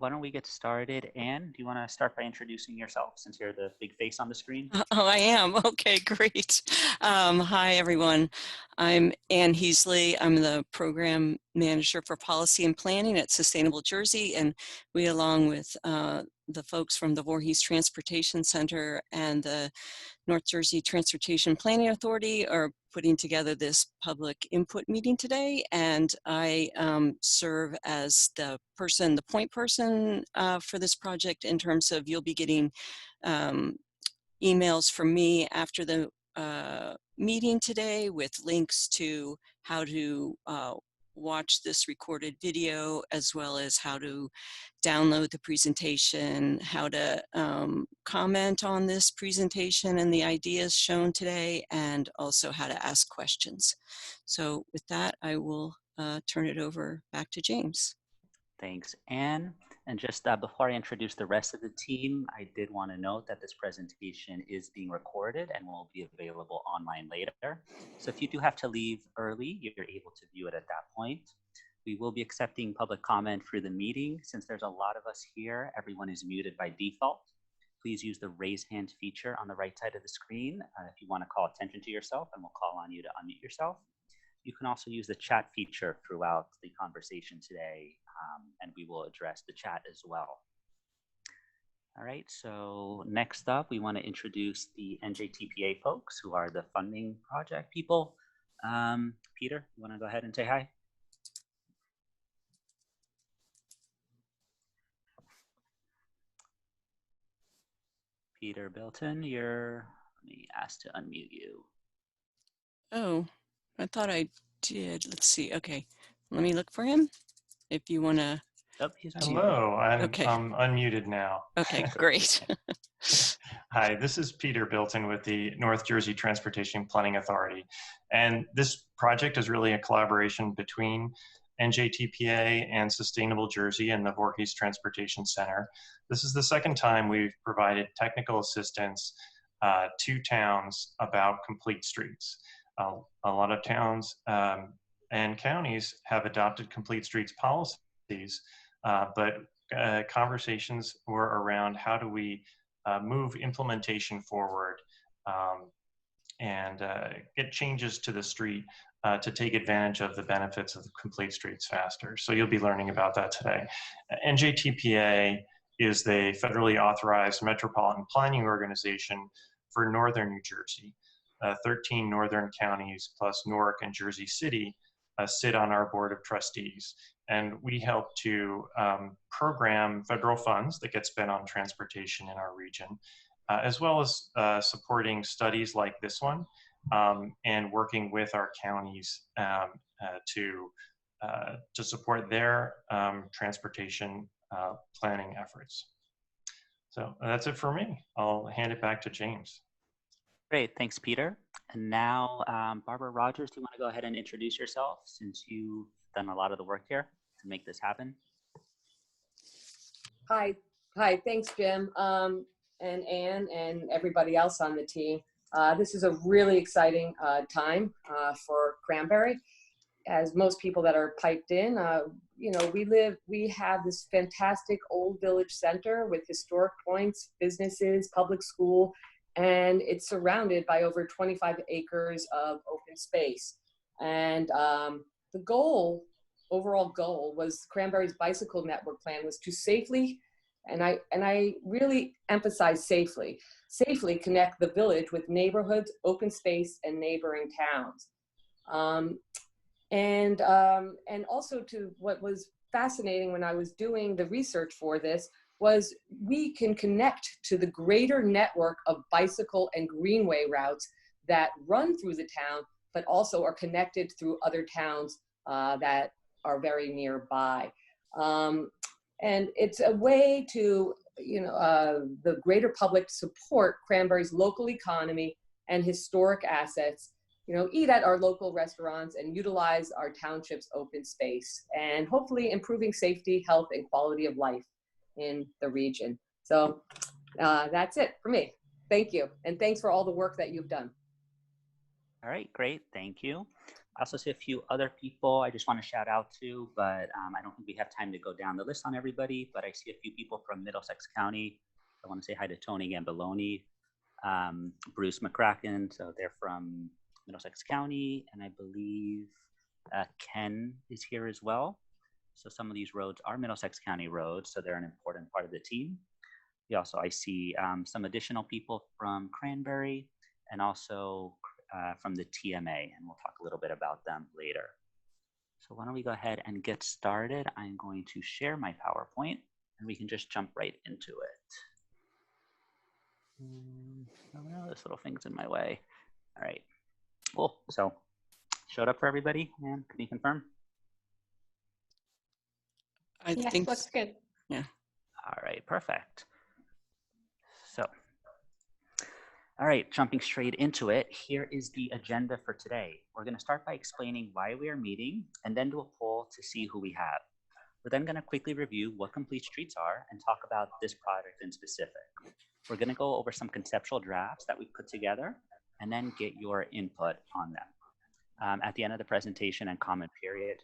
why don't we get started? Anne, do you want to start by introducing yourself since you're the big face on the screen? Oh, I am. Okay, great. Hi, everyone. I'm Ann Heasley. I'm the program manager for policy and planning at Sustainable Jersey, and we, along with the folks from the Voorhees Transportation Center and the North Jersey Transportation Planning Authority, are putting together this public input meeting today. And I serve as the point person for this project, in terms of you'll be getting emails from me after the meeting today with links to how to watch this recorded video, as well as how to download the presentation, how to comment on this presentation and the ideas shown today, and also how to ask questions. So with that, I will turn it over back to James. Thanks, Anne. And just before I introduce the rest of the team, I did want to note that this presentation is being recorded and will be available online later. So if you do have to leave early, you're able to view it at that point. We will be accepting public comment through the meeting. Since there's a lot of us here, everyone is muted by default. Please use the raise hand feature on the right side of the screen if you want to call attention to yourself, and we'll call on you to unmute yourself. You can also use the chat feature throughout the conversation today, and we will address the chat as well. All right, so next up, we want to introduce the NJTPA folks, who are the funding project people. Peter, you want to go ahead and say hi? Peter Bilton, let me ask to unmute you. Oh, I thought I did. Let's see. Okay, let me look for him. If you want to. Oh, he's unmuted. Hello, I'm Okay. unmuted now. Okay, great. Hi, this is Peter Bilton with the North Jersey Transportation Planning Authority. And this project is really a collaboration between NJTPA and Sustainable Jersey and the Voorhees Transportation Center. This is the second time we've provided technical assistance to towns about complete streets. A lot of towns and counties have adopted complete streets policies, but conversations were around how do we move implementation forward and get changes to the street to take advantage of the benefits of the complete streets faster. So you'll be learning about that today. NJTPA is the federally authorized metropolitan planning organization for Northern New Jersey. 13 northern counties plus Newark and Jersey City sit on our board of trustees. And we help to program federal funds that get spent on transportation in our region, as well as supporting studies like this one, and working with our counties to support their transportation planning efforts. So that's it for me. I'll hand it back to James. Great, thanks, Peter. And now, Barbara Rogers, do you want to go ahead and introduce yourself, since you've done a lot of the work here to make this happen? Hi, thanks, Jim, and Anne, and everybody else on the team. This is a really exciting time for Cranbury. As most people that are piped in, you know, we have this fantastic old village center with historic points, businesses, public school, and it's surrounded by over 25 acres of open space. And the overall goal was Cranbury's bicycle network plan was to safely, and I really emphasize safely connect the village with neighborhoods, open space, and neighboring towns. And also, to what was fascinating when I was doing the research for this was we can connect to the greater network of bicycle and greenway routes that run through the town, but also are connected through other towns that are very nearby. And it's a way to, you know, the greater public support Cranbury's local economy and historic assets, you know, eat at our local restaurants and utilize our township's open space, and hopefully improving safety, health, and quality of life in the region. So that's it for me. Thank you. And thanks for all the work that you've done. All right, great, thank you. I also see a few other people I just want to shout out to, but I don't think we have time to go down the list on everybody, but I see a few people from Middlesex County. I want to say hi to Tony Gamboloni, Bruce McCracken, so they're from Middlesex County, and I believe Ken is here as well. So some of these roads are Middlesex County roads, so they're an important part of the team. I see some additional people from Cranbury and also from the TMA, and we'll talk a little bit about them later. So why don't we go ahead and get started. I'm going to share my PowerPoint and we can just jump right into it. Oh no, this little thing's in my way. All right, cool. So showed up for everybody, and can you confirm? I think looks good. Yeah. All right, perfect. So, all right, jumping straight into it, here is the agenda for today. We're going to start by explaining why we are meeting and then do a poll to see who we have. We're then going to quickly review what complete streets are and talk about this project in specific. We're going to go over some conceptual drafts that we've put together and then get your input on them at the end of the presentation and comment period.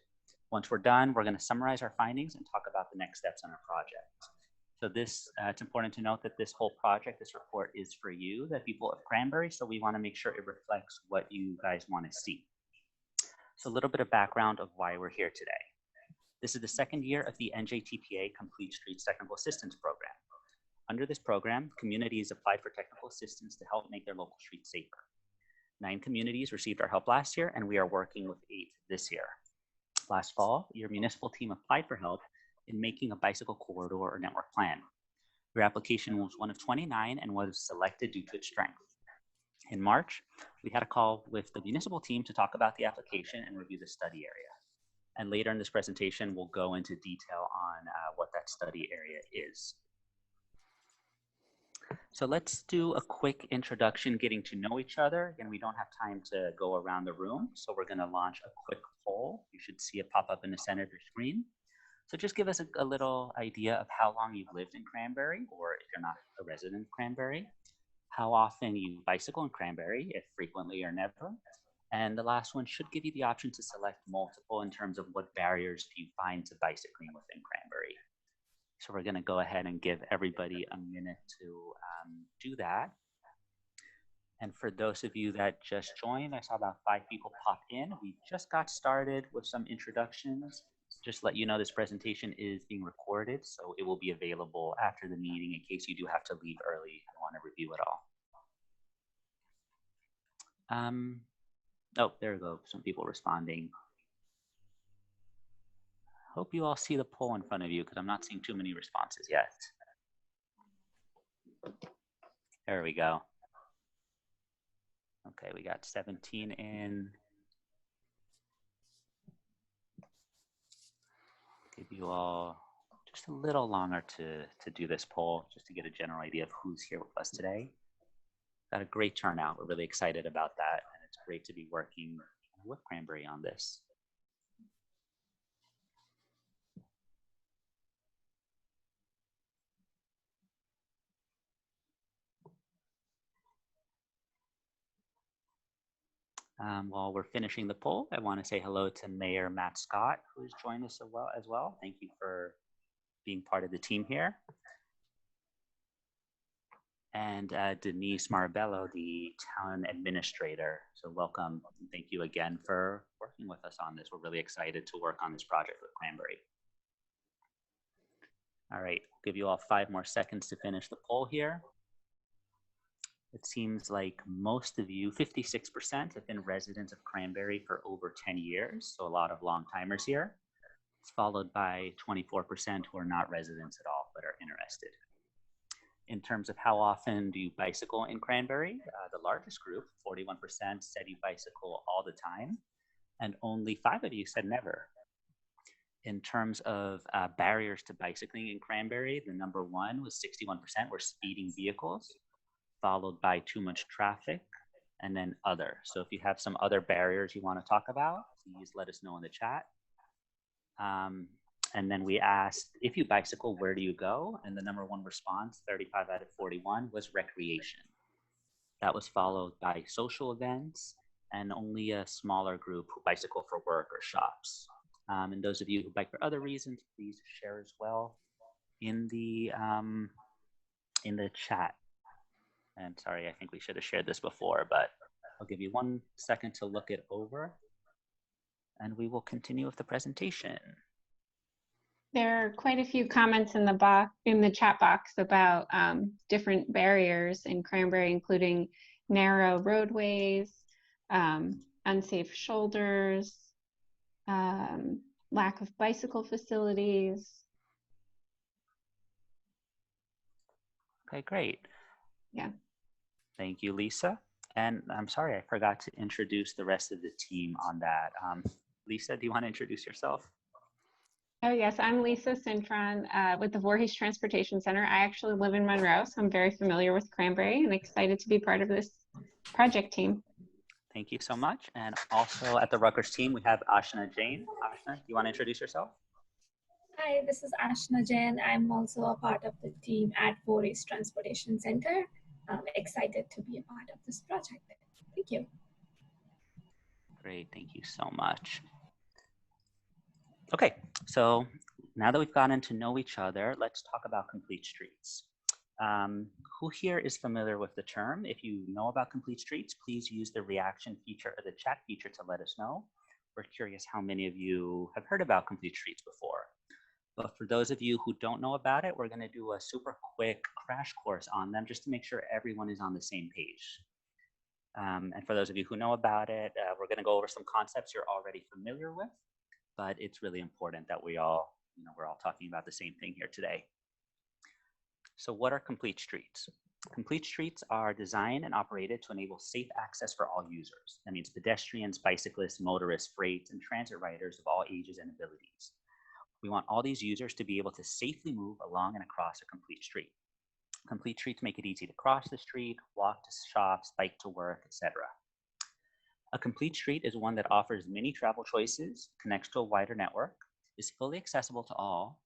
Once we're done, we're going to summarize our findings and talk about the next steps on our project. So this, it's important to note that this whole project, this report is for you, the people of Cranbury, so we want to make sure it reflects what you guys want to see. So a little bit of background of why we're here today. This is the second year of the NJTPA Complete Streets Technical Assistance Program. Under this program, communities applied for technical assistance to help make their local streets safer. 9 communities received our help last year, and we are working with 8 this year. Last fall, your municipal team applied for help in making a bicycle corridor or network plan. Your application was one of 29 and was selected due to its strength. In March, we had a call with the municipal team to talk about the application and review the study area. And later in this presentation, we'll go into detail on what that study area is. So let's do a quick introduction, getting to know each other. Again, we don't have time to go around the room, so we're going to launch a quick poll. You should see it pop up in the center of your screen. So just give us a little idea of how long you've lived in Cranbury, or if you're not a resident of Cranbury, how often you bicycle in Cranbury, if frequently or never. And the last one should give you the option to select multiple in terms of what barriers do you find to bicycling within Cranbury. So we're going to go ahead and give everybody a minute to do that. And for those of you that just joined, I saw about 5 people pop in. We just got started with some introductions. Just let you know this presentation is being recorded, so it will be available after the meeting in case you do have to leave early and want to review it all. Oh, there we go. Some people responding. Hope you all see the poll in front of you because I'm not seeing too many responses yet. There we go. Okay, we got 17 in. Give you all just a little longer to do this poll, just to get a general idea of who's here with us today. Got a great turnout. We're really excited about that, and it's great to be working with Cranbury on this. While we're finishing the poll, I want to say hello to Mayor Matt Scott, who's joined us as well. Thank you for being part of the team here. And Denise Marabello, the town administrator. So welcome, and thank you again for working with us on this. We're really excited to work on this project with Cranbury. All right, I'll give you all 5 more seconds to finish the poll here. It seems like most of you, 56%, have been residents of Cranbury for over 10 years, so a lot of long timers here. It's followed by 24% who are not residents at all but are interested. In terms of how often do you bicycle in Cranbury, the largest group, 41%, said you bicycle all the time, and only 5 of you said never. In terms of barriers to bicycling in Cranbury, the number 1 was 61% were speeding vehicles, followed by too much traffic, and then other. So if you have some other barriers you want to talk about, please let us know in the chat. And then we asked, if you bicycle, where do you go? And the number 1 response, 35 out of 41, was recreation. That was followed by social events, and only a smaller group who bicycle for work or shops. And those of you who bike for other reasons, please share as well in the chat. And sorry, I think we should have shared this before, but I'll give you 1 second to look it over, and we will continue with the presentation. There are quite a few comments in the chat box about different barriers in Cranbury, including narrow roadways, unsafe shoulders, lack of bicycle facilities. Okay, great. Yeah. Thank you, Lisa. And I'm sorry, I forgot to introduce the rest of the team on that. Lisa, do you want to introduce yourself? Oh yes, I'm Lisa Cintron with the Voorhees Transportation Center. I actually live in Monroe, so I'm very familiar with Cranbury and excited to be part of this project team. Thank you so much. And also at the Rutgers team, we have Ashna Jain. Ashna, do you want to introduce yourself? Hi, this is Ashna Jain. I'm also a part of the team at Voorhees Transportation Center. I'm excited to be a part of this project. Thank you. Great, thank you so much. Okay, so now that we've gotten to know each other, let's talk about complete streets. Who here is familiar with the term? If you know about complete streets, please use the reaction feature or the chat feature to let us know. We're curious how many of you have heard about complete streets before. But for those of you who don't know about it, we're going to do a super quick crash course on them just to make sure everyone is on the same page. And for those of you who know about it, we're going to go over some concepts you're already familiar with, but it's really important that we're all talking about the same thing here today. So what are complete streets? Complete streets are designed and operated to enable safe access for all users. That means pedestrians, bicyclists, motorists, freight, and transit riders of all ages and abilities. We want all these users to be able to safely move along and across a complete street. Complete streets make it easy to cross the street, walk to shops, bike to work, etc. A complete street is one that offers many travel choices, connects to a wider network, is fully accessible to all,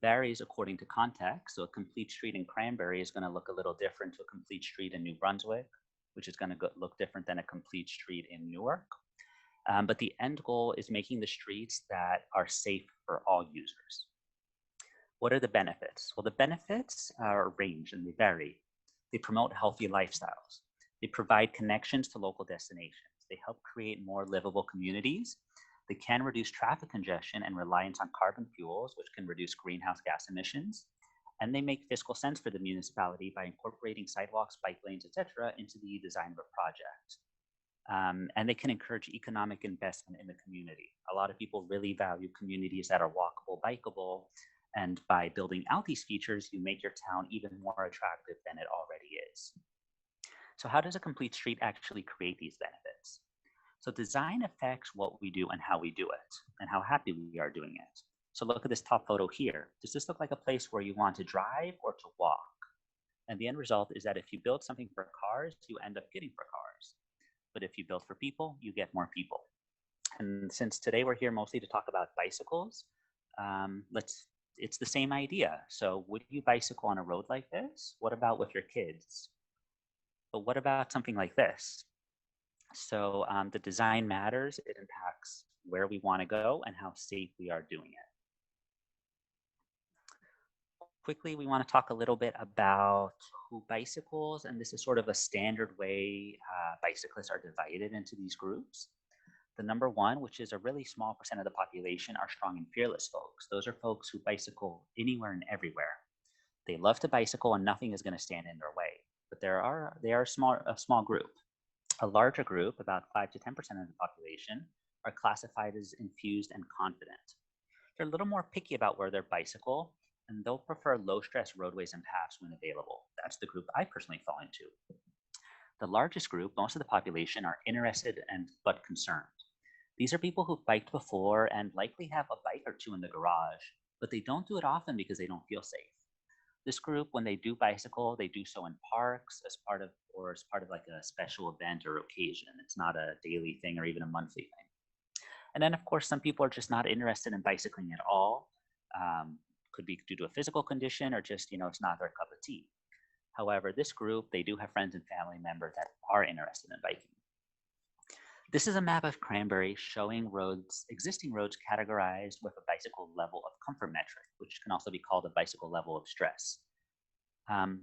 varies according to context. So a complete street in Cranbury is going to look a little different to a complete street in New Brunswick, which is going to look different than a complete street in Newark. But the end goal is making the streets that are safe for all users. What are the benefits? Well, the benefits are range and they vary. They promote healthy lifestyles. They provide connections to local destinations. They help create more livable communities. They can reduce traffic congestion and reliance on carbon fuels, which can reduce greenhouse gas emissions. And they make fiscal sense for the municipality by incorporating sidewalks, bike lanes, etc., into the design of a project. And they can encourage economic investment in the community. A lot of people really value communities that are walkable, bikeable, and by building out these features, you make your town even more attractive than it already is. So how does a complete street actually create these benefits? So design affects what we do and how we do it, and how happy we are doing it. So look at this top photo here. Does this look like a place where you want to drive or to walk? And the end result is that if you build something for cars, you end up getting for cars. But if you build for people, you get more people. And since today we're here mostly to talk about bicycles, it's the same idea. So would you bicycle on a road like this? What about with your kids? But what about something like this? So the design matters. It impacts where we want to go and how safe we are doing it. Quickly, we want to talk a little bit about who bicycles, and this is sort of a standard way bicyclists are divided into these groups. The number one, which is a really small percent of the population, are strong and fearless folks. Those are folks who bicycle anywhere and everywhere. They love to bicycle and nothing is going to stand in their way. But they are a small group. A larger group, about 5 to 10% of the population, are classified as infused and confident. They're a little more picky about where they bicycle, and they'll prefer low-stress roadways and paths when available. That's the group I personally fall into. The largest group, most of the population, are interested but concerned. These are people who've biked before and likely have a bike or two in the garage, but they don't do it often because they don't feel safe. This group, when they do bicycle, they do so in parks as part of like a special event or occasion. It's not a daily thing or even a monthly thing. And then of course, some people are just not interested in bicycling at all. Could be due to a physical condition or just, it's not their cup of tea. However, this group, they do have friends and family members that are interested in biking. This is a map of Cranbury showing roads, existing roads categorized with a bicycle level of comfort metric, which can also be called a bicycle level of stress.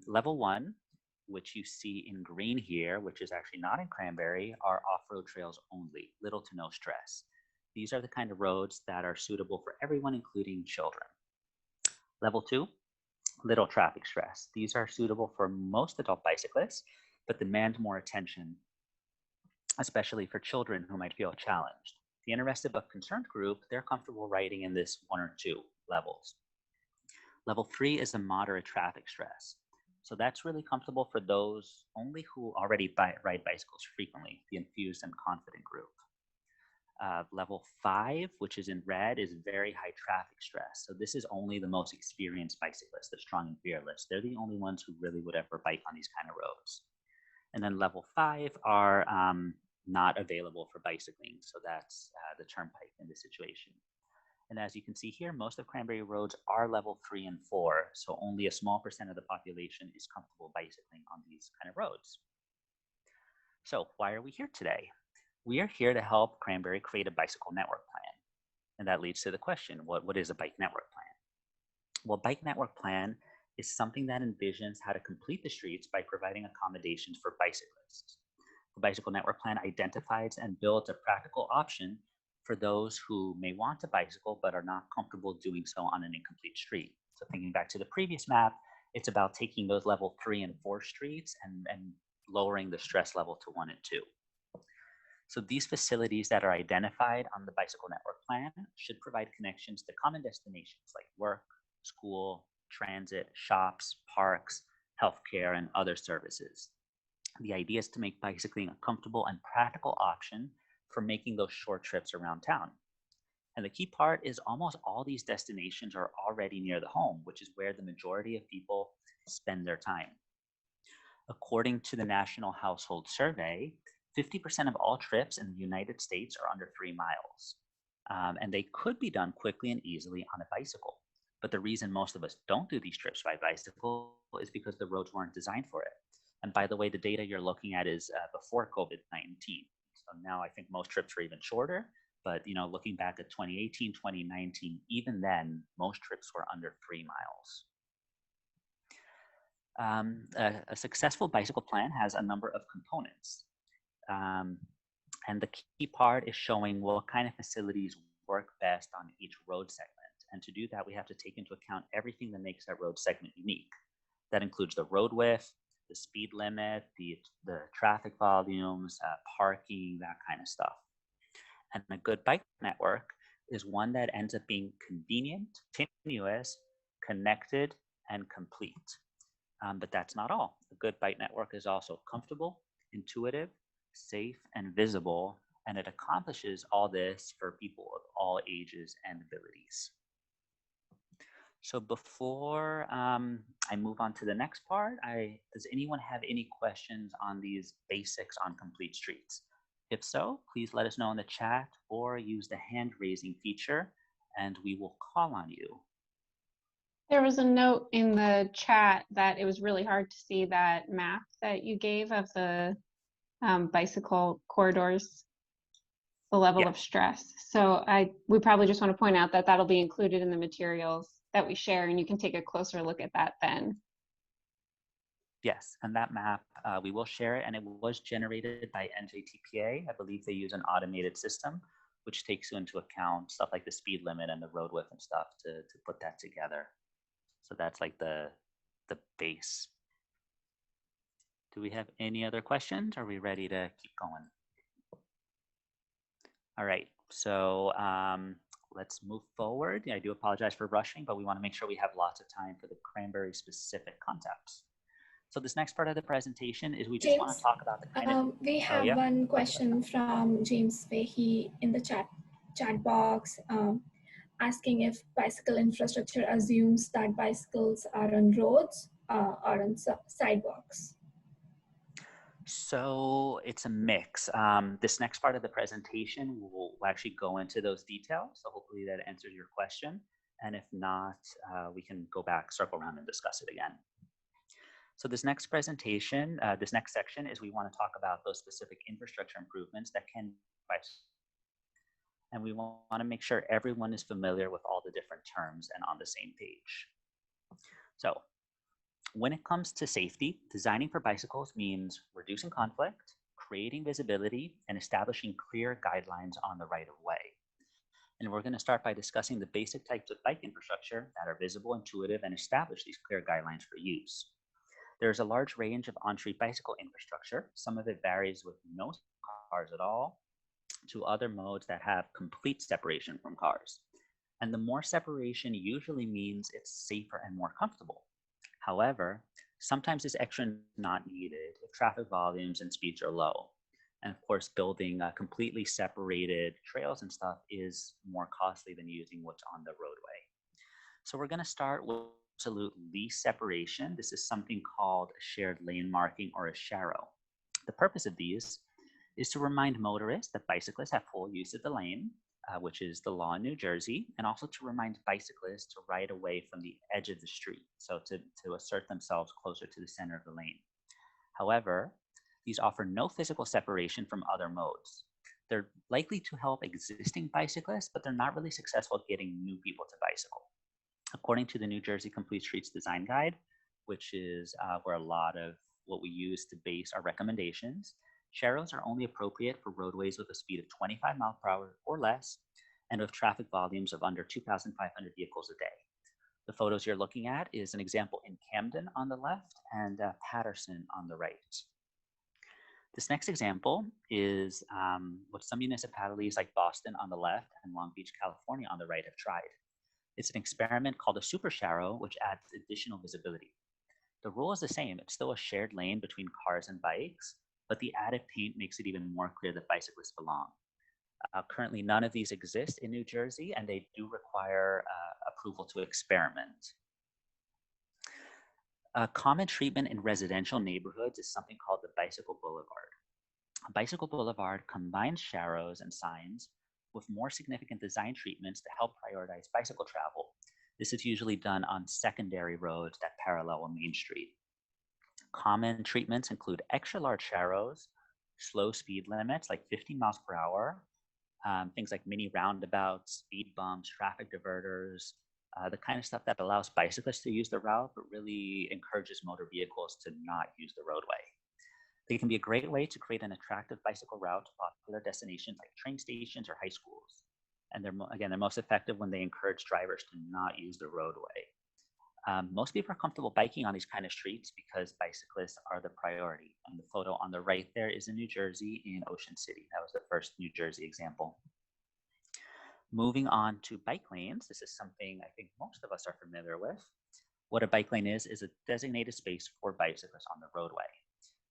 Level 1, which you see in green here, which is actually not in Cranbury, are off-road trails only, little to no stress. These are the kind of roads that are suitable for everyone, including children. Level 2, little traffic stress. These are suitable for most adult bicyclists, but demand more attention, especially for children who might feel challenged. The interested but concerned group, they're comfortable riding in this 1 or 2 levels. Level 3 is a moderate traffic stress. So that's really comfortable for those only who already ride bicycles frequently, the enthused and confident group. Level 5, which is in red, is very high traffic stress. So this is only the most experienced bicyclists, the strong and fearless. They're the only ones who really would ever bike on these kind of roads. And then level 5 are not available for bicycling. So that's the turnpike in this situation. And as you can see here, most of Cranbury roads are level 3 and 4. So only a small percent of the population is comfortable bicycling on these kind of roads. So why are we here today? We are here to help Cranbury create a bicycle network plan. And that leads to the question, what is a bike network plan? Well, bike network plan is something that envisions how to complete the streets by providing accommodations for bicyclists. The bicycle network plan identifies and builds a practical option for those who may want to bicycle but are not comfortable doing so on an incomplete street. So thinking back to the previous map, it's about taking those level 3 and 4 streets and lowering the stress level to 1 and 2. So these facilities that are identified on the bicycle network plan should provide connections to common destinations like work, school, transit, shops, parks, healthcare, and other services. The idea is to make bicycling a comfortable and practical option for making those short trips around town. And the key part is almost all these destinations are already near the home, which is where the majority of people spend their time. According to the National Household Survey, 50% of all trips in the United States are under 3 miles. And they could be done quickly and easily on a bicycle. But the reason most of us don't do these trips by bicycle is because the roads weren't designed for it. And by the way, the data you're looking at is before COVID-19. So now I think most trips are even shorter, but looking back at 2018, 2019, even then, most trips were under 3 miles. A successful bicycle plan has a number of components. And the key part is showing what kind of facilities work best on each road segment. And to do that, we have to take into account everything that makes that road segment unique. That includes the road width, the speed limit, the traffic volumes, parking, that kind of stuff. And a good bike network is one that ends up being convenient, continuous, connected, and complete. But that's not all. A good bike network is also comfortable, intuitive, safe, and visible, and it accomplishes all this for people of all ages and abilities. So before I move on to the next part, does anyone have any questions on these basics on complete streets? If so, please let us know in the chat or use the hand raising feature and we will call on you. There was a note in the chat that it was really hard to see that map that you gave of the bicycle corridors, the level of stress. So we probably just want to point out that that'll be included in the materials that we share, and you can take a closer look at that then. Yes, and that map, we will share it, and it was generated by NJTPA. I believe they use an automated system, which takes into account stuff like the speed limit and the road width and stuff to put that together. So that's like the base. Do we have any other questions? Are we ready to keep going? All right, so let's move forward. I do apologize for rushing, but we want to make sure we have lots of time for the Cranbury specific concepts. So this next part of the presentation is we just want to talk about the kind of... We have one question from James Fahey in the chat box, asking if bicycle infrastructure assumes that bicycles are on roads or on sidewalks. So it's a mix. This next part of the presentation will actually go into those details. So hopefully that answers your question. And if not, we can go back, circle around and discuss it again. So this next presentation, this next section is we want to talk about those specific infrastructure improvements that can bicycle. And we want to make sure everyone is familiar with all the different terms and on the same page. So when it comes to safety, designing for bicycles means reducing conflict, creating visibility, and establishing clear guidelines on the right of way. And we're going to start by discussing the basic types of bike infrastructure that are visible, intuitive, and establish these clear guidelines for use. There's a large range of on-street bicycle infrastructure. Some of it varies with no cars at all to other modes that have complete separation from cars. And the more separation usually means it's safer and more comfortable. However, sometimes this extra is not needed if traffic volumes and speeds are low. And of course, building completely separated trails and stuff is more costly than using what's on the roadway. So we're going to start with absolute least separation. This is something called a shared lane marking or a Sharrow. The purpose of these is to remind motorists that bicyclists have full use of the lane, which is the law in New Jersey, and also to remind bicyclists to ride away from the edge of the street, so to assert themselves closer to the center of the lane. However, these offer no physical separation from other modes. They're likely to help existing bicyclists, but they're not really successful at getting new people to bicycle. According to the New Jersey Complete Streets Design Guide, which is where a lot of what we use to base our recommendations, Sharrows are only appropriate for roadways with a speed of 25 miles per hour or less, and with traffic volumes of under 2,500 vehicles a day. The photos you're looking at is an example in Camden on the left and Patterson on the right. This next example is what some municipalities like Boston on the left and Long Beach, California on the right have tried. It's an experiment called a super Sharrow, which adds additional visibility. The rule is the same. It's still a shared lane between cars and bikes, but the added paint makes it even more clear that bicyclists belong. Currently, none of these exist in New Jersey, and they do require approval to experiment. A common treatment in residential neighborhoods is something called the Bicycle Boulevard. A Bicycle Boulevard combines Sharrows and signs with more significant design treatments to help prioritize bicycle travel. This is usually done on secondary roads that parallel a main street. Common treatments include extra large Sharrows, slow speed limits like 15 miles per hour, things like mini roundabouts, speed bumps, traffic diverters, the kind of stuff that allows bicyclists to use the route, but really encourages motor vehicles to not use the roadway. They can be a great way to create an attractive bicycle route to popular destinations like train stations or high schools. And they're most effective when they encourage drivers to not use the roadway. Most people are comfortable biking on these kind of streets because bicyclists are the priority. And the photo on the right there is in New Jersey in Ocean City. That was the first New Jersey example. Moving on to bike lanes, this is something I think most of us are familiar with. What a bike lane is a designated space for bicyclists on the roadway.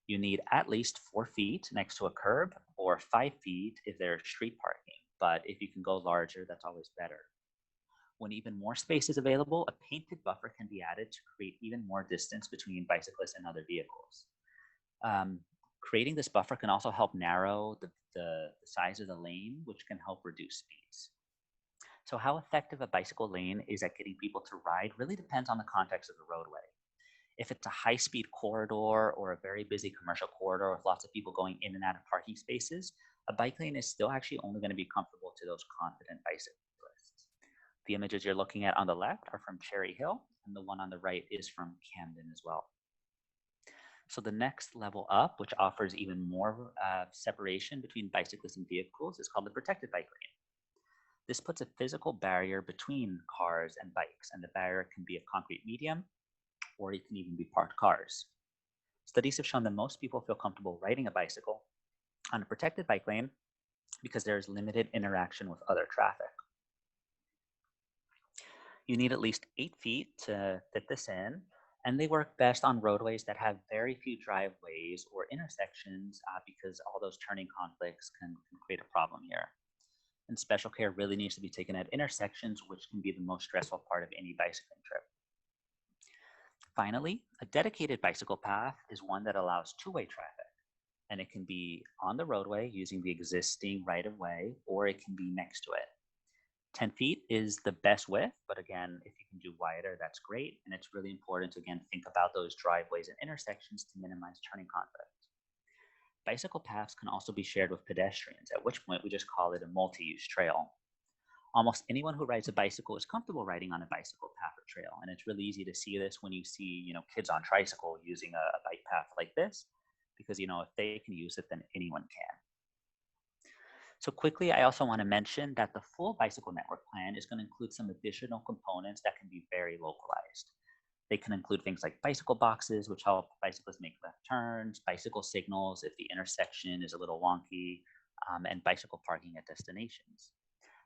You need at least 4 feet next to a curb or 5 feet if there's street parking. But if you can go larger, that's always better. When even more space is available, a painted buffer can be added to create even more distance between bicyclists and other vehicles. Creating this buffer can also help narrow the size of the lane, which can help reduce speeds. So how effective a bicycle lane is at getting people to ride really depends on the context of the roadway. If it's a high-speed corridor or a very busy commercial corridor with lots of people going in and out of parking spaces, a bike lane is still actually only going to be comfortable to those confident bicyclists. The images you're looking at on the left are from Cherry Hill, and the one on the right is from Camden as well. So the next level up, which offers even more separation between bicyclists and vehicles, is called the protected bike lane. This puts a physical barrier between cars and bikes, and the barrier can be a concrete medium, or it can even be parked cars. Studies have shown that most people feel comfortable riding a bicycle on a protected bike lane because there is limited interaction with other traffic. You need at least 8 feet to fit this in, and they work best on roadways that have very few driveways or intersections because all those turning conflicts can create a problem here. And special care really needs to be taken at intersections, which can be the most stressful part of any bicycling trip. Finally, a dedicated bicycle path is one that allows two-way traffic, and it can be on the roadway using the existing right-of-way, or it can be next to it. 10 feet is the best width, but again, if you can do wider, that's great. And it's really important to, again, think about those driveways and intersections to minimize turning conflict. bicycle paths can also be shared with pedestrians, at which point we just call it a multi-use trail. Almost anyone who rides a bicycle is comfortable riding on a bicycle path or trail, and it's really easy to see this when you see, kids on tricycle using a bike path like this, because, if they can use it, then anyone can. So quickly, I also want to mention that the full bicycle network plan is going to include some additional components that can be very localized. They can include things like bicycle boxes, which help bicyclists make left turns, bicycle signals if the intersection is a little wonky, and bicycle parking at destinations.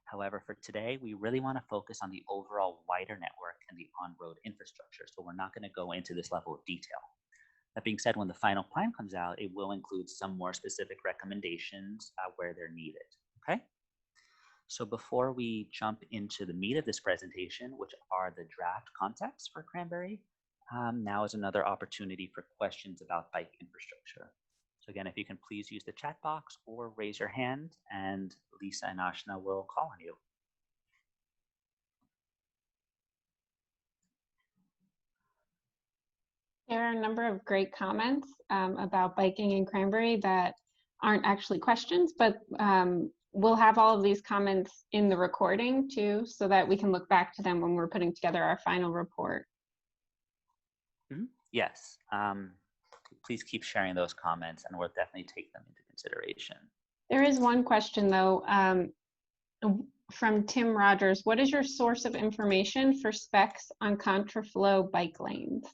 However, for today, we really want to focus on the overall wider network and the on-road infrastructure, so we're not going to go into this level of detail. That being said, when the final plan comes out, it will include some more specific recommendations where they're needed, okay? So before we jump into the meat of this presentation, which are the draft concepts for Cranbury, now is another opportunity for questions about bike infrastructure. So again, if you can please use the chat box or raise your hand, and Lisa and Ashna will call on you. There are a number of great comments about biking in Cranbury that aren't actually questions, but we'll have all of these comments in the recording too, so that we can look back to them when we're putting together our final report. Mm-hmm. Yes, please keep sharing those comments and we'll definitely take them into consideration. There is one question though, from Tim Rogers. What is your source of information for specs on contraflow bike lanes?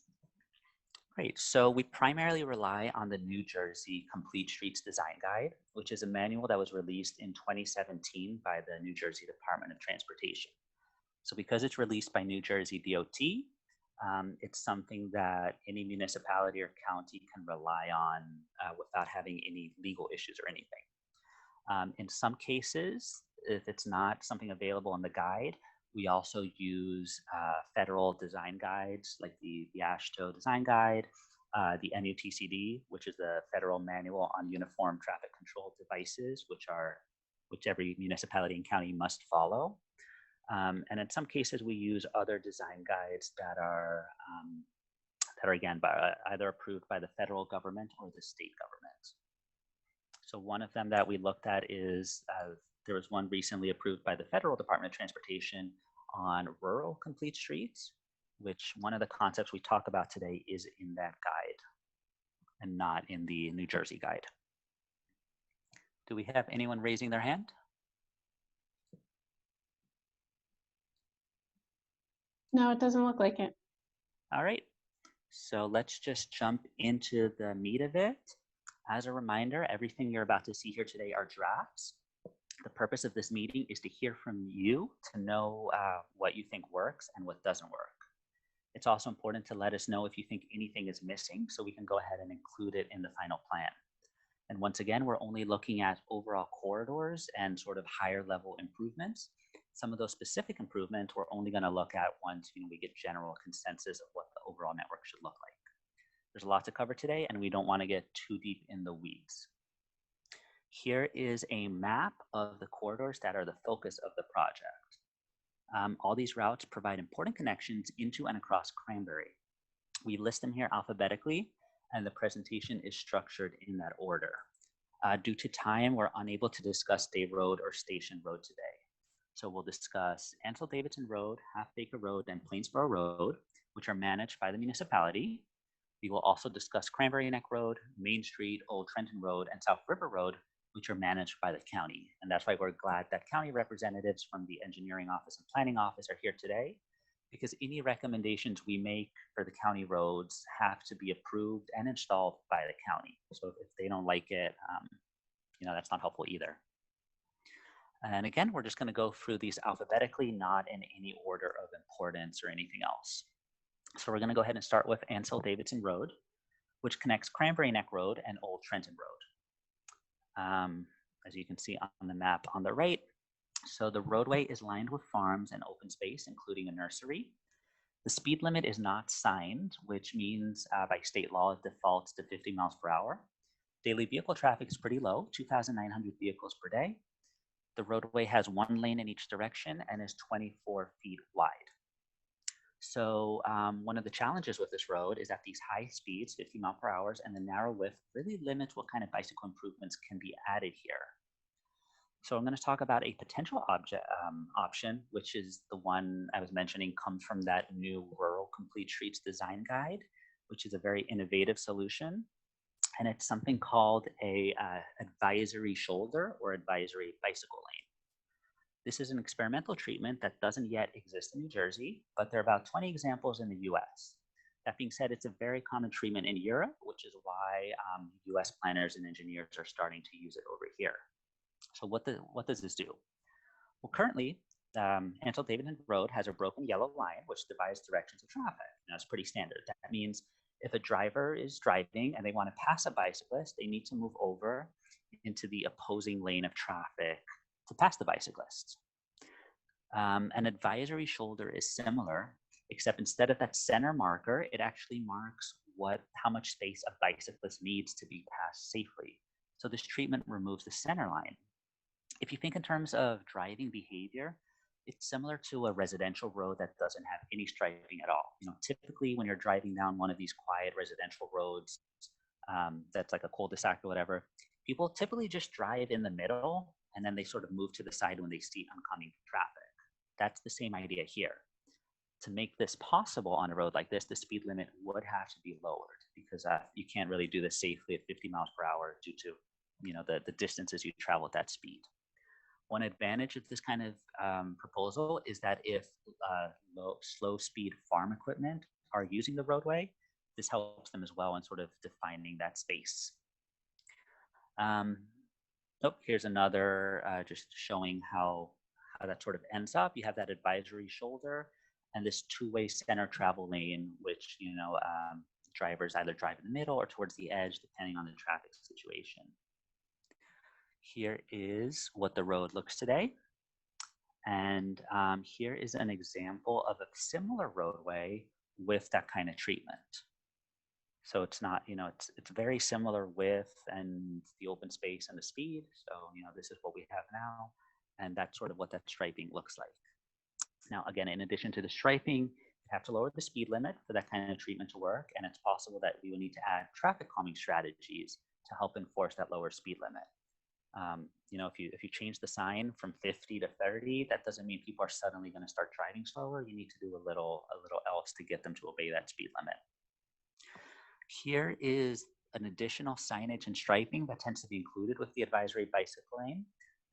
Great. So we primarily rely on the New Jersey Complete Streets Design Guide, which is a manual that was released in 2017 by the New Jersey Department of Transportation. So because it's released by New Jersey DOT, it's something that any municipality or county can rely on without having any legal issues or anything. In some cases, if it's not something available in the guide, we also use federal design guides like the AASHTO design guide, the MUTCD, which is the Federal Manual on Uniform Traffic Control Devices, which every municipality and county must follow. And in some cases, we use other design guides that are again either approved by the federal government or the state government. So one of them that we looked at is there was one recently approved by the Federal Department of Transportation on rural complete streets, which one of the concepts we talk about today is in that guide and not in the New Jersey guide. Do we have anyone raising their hand? No, it doesn't look like it. All right, so let's just jump into the meat of it. As a reminder, everything you're about to see here today are drafts. The purpose of this meeting is to hear from you to know what you think works and what doesn't work. It's also important to let us know if you think anything is missing so we can go ahead and include it in the final plan. And once again, we're only looking at overall corridors and sort of higher level improvements. Some of those specific improvements we're only going to look at once we get general consensus of what the overall network should look like. There's a lot to cover today and we don't want to get too deep in the weeds. Here is a map of the corridors that are the focus of the project. All these routes provide important connections into and across Cranbury. We list them here alphabetically, and the presentation is structured in that order. Due to time, we're unable to discuss Day Road or Station Road today. So we'll discuss Ancil Davidson Road, Half Acre Road, and Plainsboro Road, which are managed by the municipality. We will also discuss Cranbury Neck Road, Main Street, Old Trenton Road, and South River Road, which are managed by the county. And that's why we're glad that county representatives from the engineering office and planning office are here today, because any recommendations we make for the county roads have to be approved and installed by the county. So if they don't like it, that's not helpful either. And again, we're just going to go through these alphabetically, not in any order of importance or anything else. So we're going to go ahead and start with Ancil Davidson Road, which connects Cranbury Neck Road and Old Trenton Road. As you can see on the map on the right, so the roadway is lined with farms and open space, including a nursery. The speed limit is not signed, which means by state law it defaults to 50 miles per hour. Daily vehicle traffic is pretty low, 2,900 vehicles per day. The roadway has one lane in each direction and is 24 feet wide. So one of the challenges with this road is that these high speeds, 50 mile per hour, and the narrow width really limits what kind of bicycle improvements can be added here. So I'm going to talk about a potential option, which is the one I was mentioning comes from that new Rural Complete Streets design guide, which is a very innovative solution. And it's something called a advisory shoulder or advisory bicycle lane. This is an experimental treatment that doesn't yet exist in New Jersey, but there are about 20 examples in the US. That being said, it's a very common treatment in Europe, which is why US planners and engineers are starting to use it over here. So what does this do? Well, currently, Ancil Davidson Road has a broken yellow line which divides directions of traffic. Now, it's pretty standard. That means if a driver is driving and they want to pass a bicyclist, they need to move over into the opposing lane of traffic to pass the bicyclist. An advisory shoulder is similar, except instead of that center marker, it actually marks how much space a bicyclist needs to be passed safely. So this treatment removes the center line. If you think in terms of driving behavior, it's similar to a residential road that doesn't have any striping at all. Typically when you're driving down one of these quiet residential roads, that's like a cul-de-sac or whatever, people typically just drive in the middle and then they sort of move to the side when they see oncoming traffic. That's the same idea here. To make this possible on a road like this, the speed limit would have to be lowered because you can't really do this safely at 50 miles per hour due to the distances you travel at that speed. One advantage of this kind of proposal is that if slow speed farm equipment are using the roadway, this helps them as well in sort of defining that space. Here's another just showing how that sort of ends up. You have that advisory shoulder and this two-way center travel lane, which drivers either drive in the middle or towards the edge, depending on the traffic situation. Here is what the road looks today. And here is an example of a similar roadway with that kind of treatment. So it's not, it's very similar width and the open space and the speed. So, this is what we have now. And that's sort of what that striping looks like. Now, again, in addition to the striping, you have to lower the speed limit for that kind of treatment to work. And it's possible that we will need to add traffic calming strategies to help enforce that lower speed limit. If you change the sign from 50 to 30, that doesn't mean people are suddenly going to start driving slower. You need to do a little else to get them to obey that speed limit. Here is an additional signage and striping that tends to be included with the advisory bicycle lane.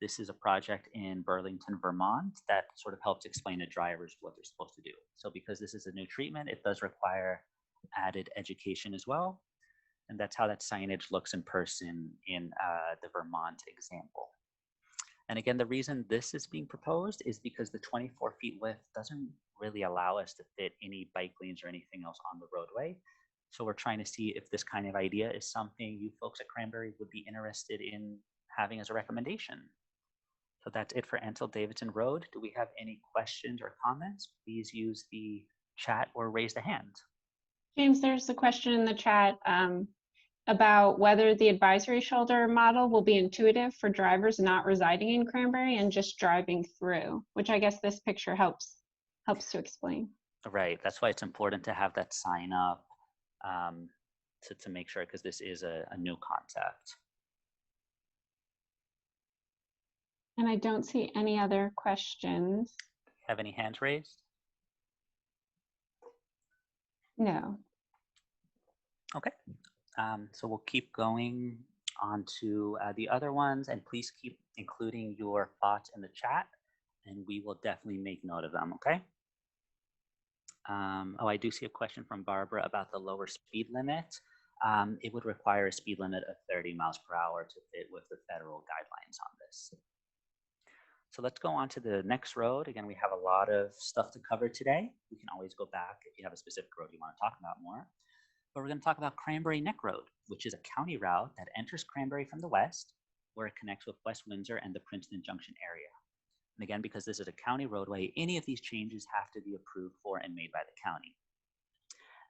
This is a project in Burlington, Vermont that sort of helps explain to drivers what they're supposed to do. So because this is a new treatment, it does require added education as well. And that's how that signage looks in person in the Vermont example. And again, the reason this is being proposed is because the 24 feet width doesn't really allow us to fit any bike lanes or anything else on the roadway. So we're trying to see if this kind of idea is something you folks at Cranbury would be interested in having as a recommendation. So that's it for Ancil Davidson Road. Do we have any questions or comments? Please use the chat or raise the hand. James, there's a question in the chat about whether the advisory shoulder model will be intuitive for drivers not residing in Cranbury and just driving through, which I guess this picture helps to explain. Right, that's why it's important to have that sign up to make sure, because this is a new concept. And I don't see any other questions. Have any hands raised? No. Okay, so we'll keep going on to the other ones, and please keep including your thoughts in the chat, and we will definitely make note of them, okay? I do see a question from Barbara about the lower speed limit. It would require a speed limit of 30 miles per hour to fit with the federal guidelines on this. So let's go on to the next road. Again, we have a lot of stuff to cover today. We can always go back if you have a specific road you want to talk about more. But we're going to talk about Cranbury Neck Road, which is a county route that enters Cranbury from the west, where it connects with West Windsor and the Princeton Junction area. And again, because this is a county roadway, any of these changes have to be approved for and made by the county.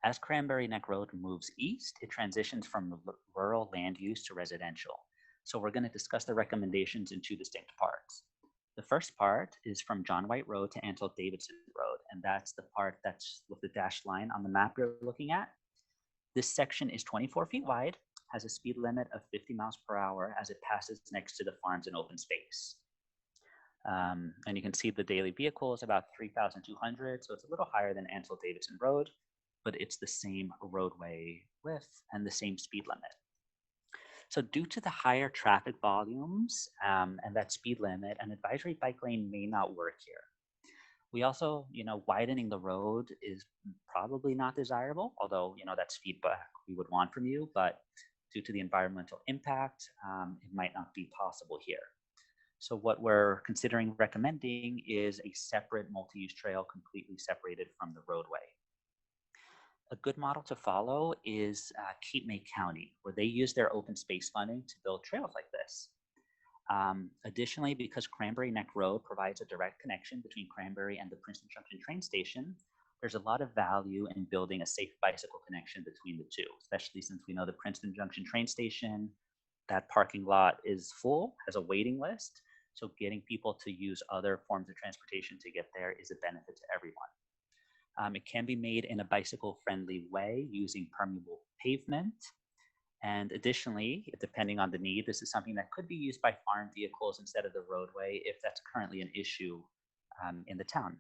As Cranbury Neck Road moves east, it transitions from rural land use to residential. So we're going to discuss the recommendations in two distinct parts. The first part is from John White Road to Ancil Davidson Road, and that's the part that's with the dashed line on the map you're looking at. This section is 24 feet wide, has a speed limit of 50 miles per hour as it passes next to the farms and open space. And you can see the daily vehicle is about 3,200, so it's a little higher than Ancil Davidson Road, but it's the same roadway width and the same speed limit. So due to the higher traffic volumes and that speed limit, an advisory bike lane may not work here. We also, widening the road is probably not desirable, although, that's feedback we would want from you, but due to the environmental impact, it might not be possible here. So what we're considering recommending is a separate multi-use trail completely separated from the roadway. A good model to follow is Cape May County, where they use their open space funding to build trails like this. Additionally, because Cranbury Neck Road provides a direct connection between Cranbury and the Princeton Junction train station, there's a lot of value in building a safe bicycle connection between the two, especially since we know the Princeton Junction train station, that parking lot is full, has a waiting list. So getting people to use other forms of transportation to get there is a benefit to everyone. It can be made in a bicycle-friendly way using permeable pavement. And additionally, depending on the need, this is something that could be used by farm vehicles instead of the roadway if that's currently an issue in the town.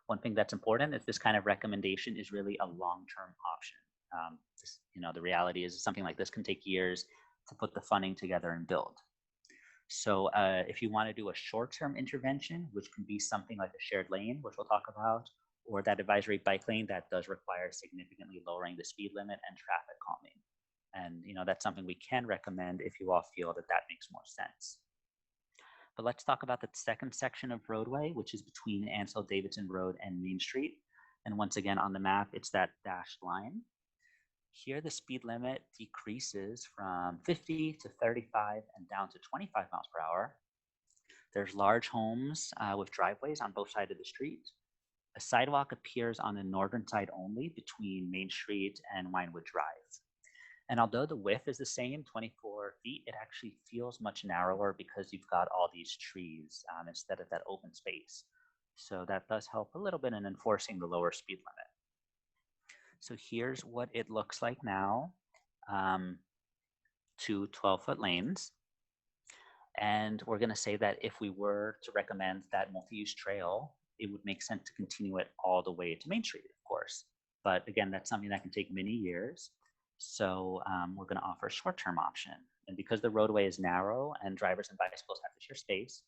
One thing that's important is this kind of recommendation is really a long-term option. The reality is something like this can take years to put the funding together and build. So if you want to do a short-term intervention, which can be something like a shared lane, which we'll talk about, or that advisory bike lane that does require significantly lowering the speed limit and traffic calming. And that's something we can recommend if you all feel that that makes more sense. But let's talk about the second section of roadway, which is between Ancil Davidson Road and Main Street. And once again, on the map, it's that dashed line. Here, the speed limit decreases from 50 to 35 and down to 25 miles per hour. There's large homes with driveways on both sides of the street. A sidewalk appears on the northern side only between Main Street and Winewood Drive. And although the width is the same, 24 feet, it actually feels much narrower because you've got all these trees instead of that open space. So that does help a little bit in enforcing the lower speed limit. So here's what it looks like now, 2 12-foot lanes. And we're going to say that if we were to recommend that multi-use trail, it would make sense to continue it all the way to Main Street, of course. But again, that's something that can take many years. So we're going to offer a short-term option. And because the roadway is narrow and drivers and bicycles have to share space,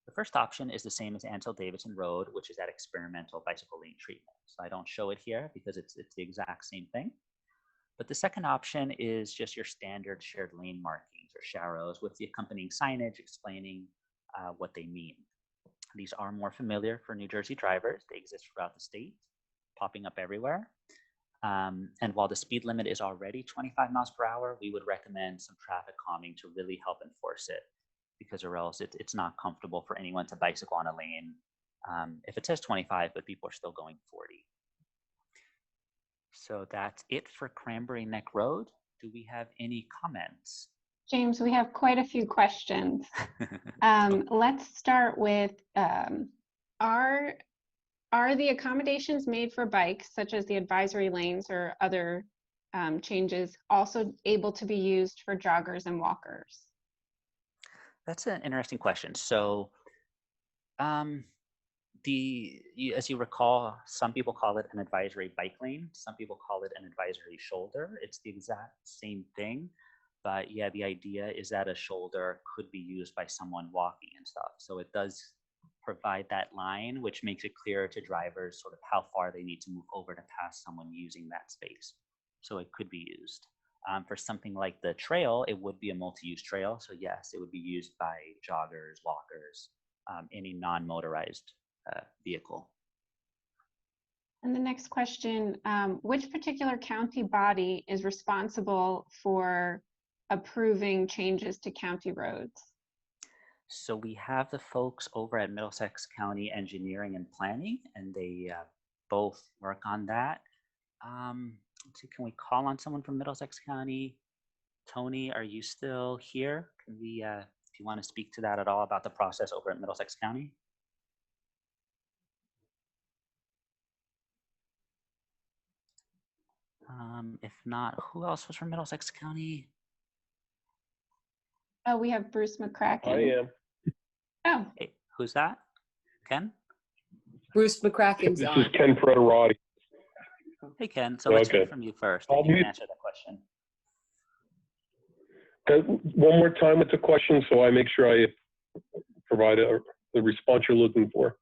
the first option is the same as Ancil Davidson Road, which is that experimental bicycle lane treatment. So I don't show it here because it's the exact same thing. But the second option is just your standard shared lane markings or Sharrows with the accompanying signage explaining what they mean. These are more familiar for New Jersey drivers. They exist throughout the state, popping up everywhere. And while the speed limit is already 25 miles per hour, we would recommend some traffic calming to really help enforce it, because or else it's not comfortable for anyone to bicycle on a lane if it says 25, but people are still going 40. So that's it for Cranbury Neck Road. Do we have any comments? James, we have quite a few questions. Let's start with, are the accommodations made for bikes, such as the advisory lanes or other changes, also able to be used for joggers and walkers? That's an interesting question. So as you recall, some people call it an advisory bike lane. Some people call it an advisory shoulder. It's the exact same thing. But yeah, the idea is that a shoulder could be used by someone walking and stuff. So it does provide that line, which makes it clearer to drivers sort of how far they need to move over to pass someone using that space. So it could be used. For something like the trail, it would be a multi-use trail. So yes, it would be used by joggers, walkers, any non-motorized vehicle. And the next question, which particular county body is responsible for approving changes to county roads? So we have the folks over at Middlesex County Engineering and Planning, and they both work on that. Let's see, can we call on someone from Middlesex County? Tony, are you still here? Can we, if you want to speak to that at all about the process over at Middlesex County? If not, who else was from Middlesex County? Oh, we have Bruce I McCracken. am. Oh, Hey, who's that? Ken? Bruce McCracken's This on. is Ken Frederati. Hey, Ken. So let's hear Okay. from you first. I'll If you can mute- answer the question. One more time with the question so I make sure I provide the response you're looking for.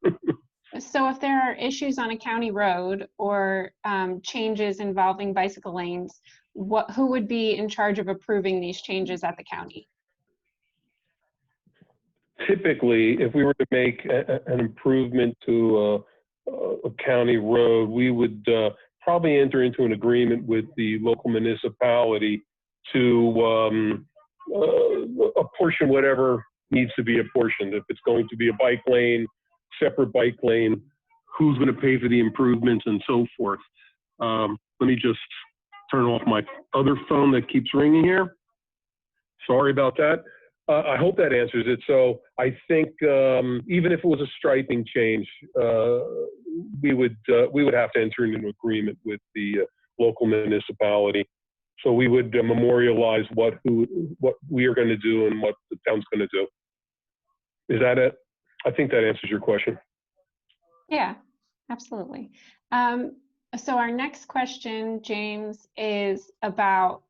so if there are issues on a county road or changes involving bicycle lanes, who would be in charge of approving these changes at the county? Typically, if we were to make an improvement to a county road, we would probably enter into an agreement with the local municipality to apportion whatever needs to be apportioned. If it's going to be a bike lane, separate bike lane, who's going to pay for the improvements and so forth. Let me just turn off my other phone that keeps ringing here. Sorry about that. I hope that answers it. So I think even if it was a striping change, we would have to enter into an agreement with the local municipality. So we would memorialize what we are going to do and what the town's going to do. Is that it? I think that answers your question. Yeah, absolutely. So our next question, James, is about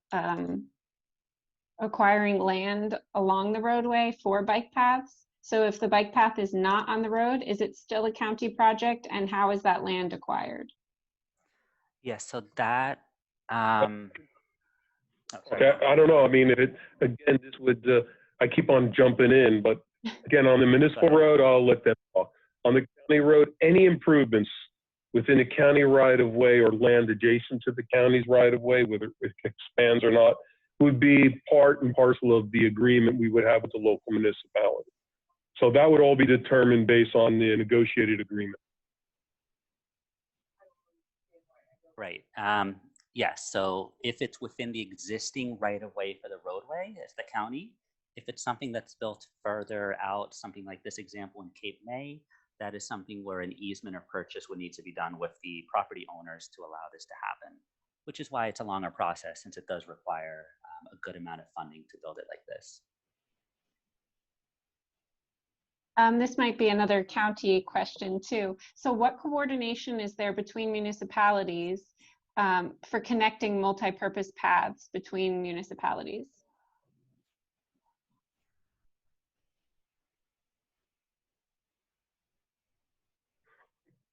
acquiring land along the roadway for bike paths. So if the bike path is not on the road, is it still a county project, and how is that land acquired? Yes, so that, Okay, I don't know. I mean, if it, again, this would, I keep on jumping in, but again, on the municipal road, I'll let them talk. On the county road, any improvements within a county right of way or land adjacent to the county's right of way, whether it expands or not, would be part and parcel of the agreement we would have with the local municipality. So that would all be determined based on the negotiated agreement. right. Yes, so if it's within the existing right-of-way for the roadway, it's the county. If it's something that's built further out, something like this example in Cape May, that is something where an easement or purchase would need to be done with the property owners to allow this to happen, which is why it's a longer process since it does require a good amount of funding to build it like this. This might be another county question too. So what coordination is there between municipalities for connecting multi-purpose paths between municipalities?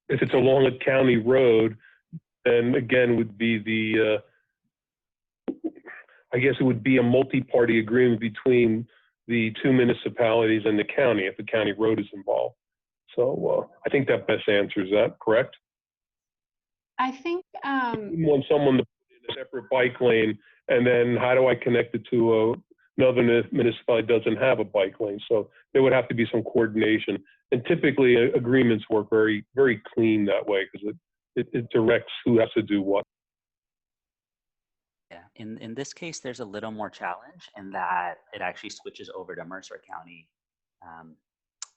If it's along a county road, then again would be the, I guess it would be a multi-party agreement between the two municipalities and the county if the county road is involved. So I think that best answers that, correct? I think You want someone to put in a separate bike lane, and then how do I connect it to another municipality that doesn't have a bike lane? So there would have to be some coordination. And typically agreements work very, very clean that way because it directs who has to do what. Yeah, in this case, there's a little more challenge in that it actually switches over to Mercer County.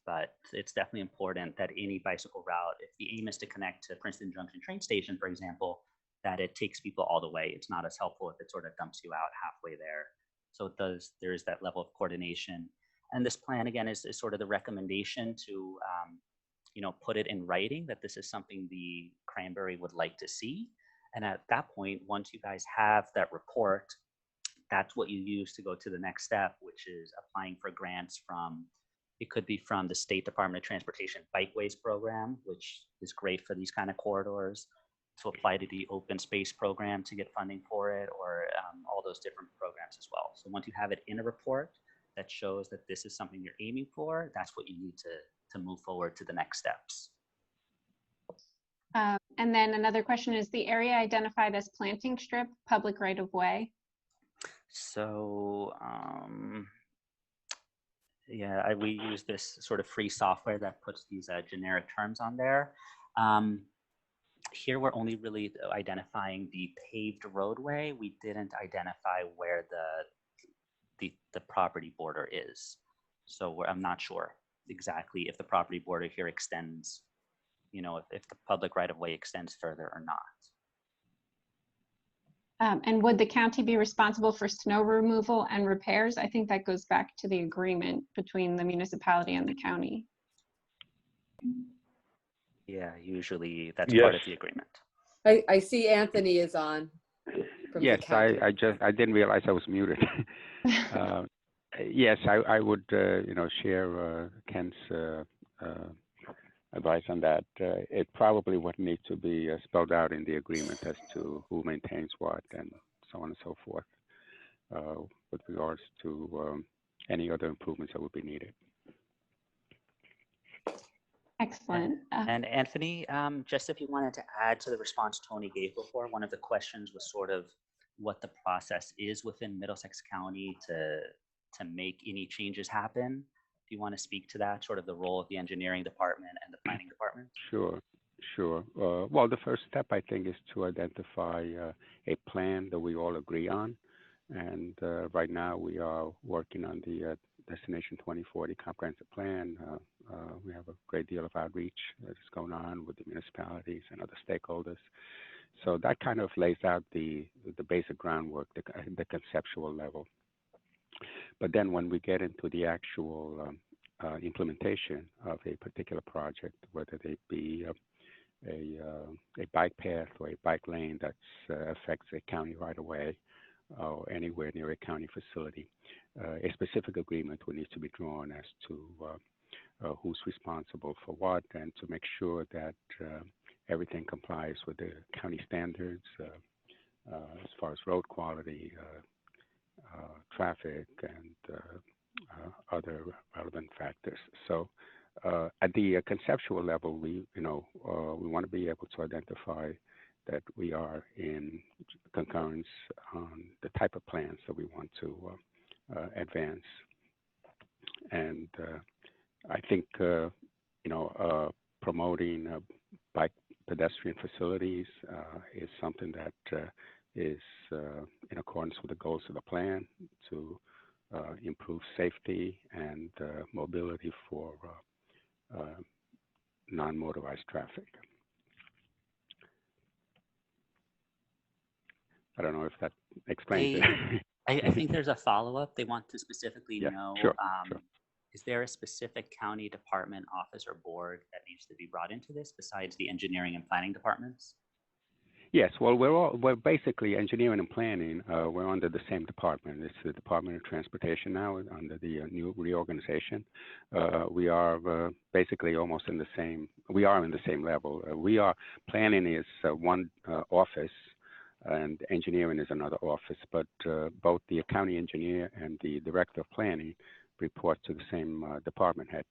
But it's definitely important that any bicycle route, if the aim is to connect to Princeton Junction train station, for example, that it takes people all the way. It's not as helpful if it sort of dumps you out halfway there. So there is that level of coordination. And this plan, again, is sort of the recommendation to, put it in writing that this is something the Cranbury would like to see. And at that point, once you guys have that report, that's what you use to go to the next step, which is applying for grants from, it could be from the State Department of Transportation Bikeways program, which is great for these kind of corridors, to apply to the open space program to get funding for it, or all those different programs as well. So once you have it in a report that shows that this is something you're aiming for, that's what you need to move forward to the next steps. and then another question is the area identified as planting strip, public right of way? So yeah, we use this sort of free software that puts these generic terms on there. Here we're only really identifying the paved roadway. We didn't identify where the property border is. So I'm not sure exactly if the property border here extends, if the public right of way extends further or not. And would the county be responsible for snow removal and repairs? I think that goes back to the agreement between the municipality and the county. Yeah, usually that's Yes. part of the agreement. I see Anthony is on. From Yes, the county. I didn't realize I was muted. Yes, I would share Ken's advice on that. It probably would need to be spelled out in the agreement as to who maintains what and so on and so forth with regards to any other improvements that would be needed. Excellent. And Anthony, just if you wanted to add to the response Tony gave before, one of the questions was sort of what the process is within Middlesex County to make any changes happen. Do you want to speak to that, sort of the role of the engineering department and the planning department? Sure. Well, the first step, I think, is to identify a plan that we all agree on. And right now we are working on the Destination 2040 comprehensive plan. We have a great deal of outreach that is going on with the municipalities and other stakeholders. So that kind of lays out the basic groundwork, the conceptual level. But then when we get into the actual implementation of a particular project, whether they be a bike path or a bike lane that affects a county right away or anywhere near a county facility, a specific agreement will need to be drawn as to who's responsible for what, and to make sure that everything complies with the county standards as far as road quality, traffic, and other relevant factors. So at the conceptual level, we want to be able to identify that we are in concurrence on the type of plans that we want to advance. And I think promoting bike pedestrian facilities is something that is in accordance with the goals of the plan to improve safety and mobility for non-motorized traffic. I don't know if that explains it. I think there's a follow-up. They want to specifically know, sure. Is there a specific county department, office, or board that needs to be brought into this besides the engineering and planning departments? Yes, well, we're basically engineering and planning. We're under the same department. It's the Department of Transportation now under the new reorganization. We are basically almost in the same. We are in the same level. Planning is one office, and engineering is another office. But both the county engineer and the director of planning report to the same department head.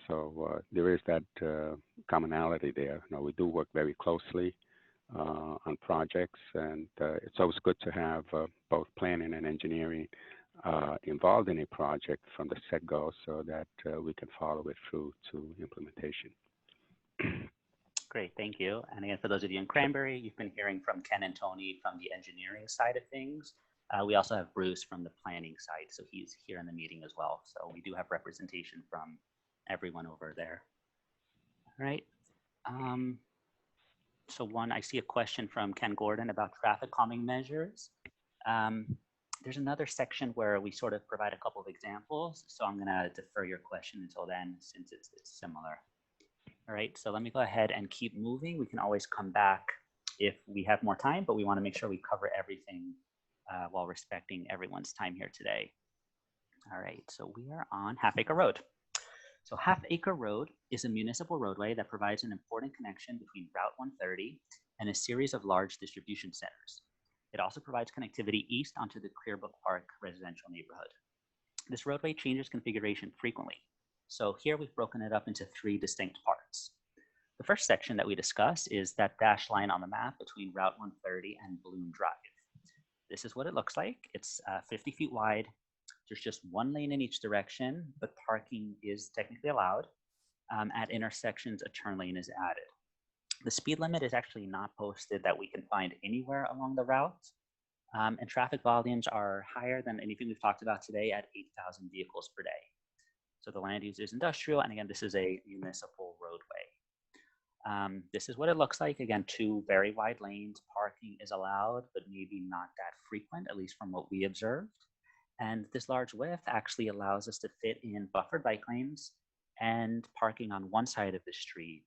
So there is that commonality there. We do work very closely on projects, and it's always good to have both planning and engineering involved in a project from the get-go so that we can follow it through to implementation. Great, thank you. And again, for those of you in Cranbury, you've been hearing from Ken and Tony from the engineering side of things. We also have Bruce from the planning side, so he's here in the meeting as well. So we do have representation from everyone over there. All right. So I see a question from Ken Gordon about traffic calming measures. There's another section where we sort of provide a couple of examples. So I'm gonna defer your question until then, since it's similar. All right, so let me go ahead and keep moving. We can always come back if we have more time, but we wanna make sure we cover everything while respecting everyone's time here today. All right, so we are on Half Acre Road. So Half Acre Road is a municipal roadway that provides an important connection between Route 130 and a series of large distribution centers. It also provides connectivity east onto the Clearbrook Park residential neighborhood. This roadway changes configuration frequently. So here we've broken it up into 3 distinct parts. The first section that we discuss is that dashed line on the map between Route 130 and Bloom Drive. This is what it looks like. It's 50 feet wide. There's just 1 lane in each direction, but parking is technically allowed. At intersections, a turn lane is added. The speed limit is actually not posted that we can find anywhere along the route. And traffic volumes are higher than anything we've talked about today at 8,000 vehicles per day. So the land use is industrial, and again, this is a municipal roadway. This is what it looks like. Again, two very wide lanes. Parking is allowed, but maybe not that frequent, at least from what we observed. And this large width actually allows us to fit in buffered bike lanes and parking on one side of the street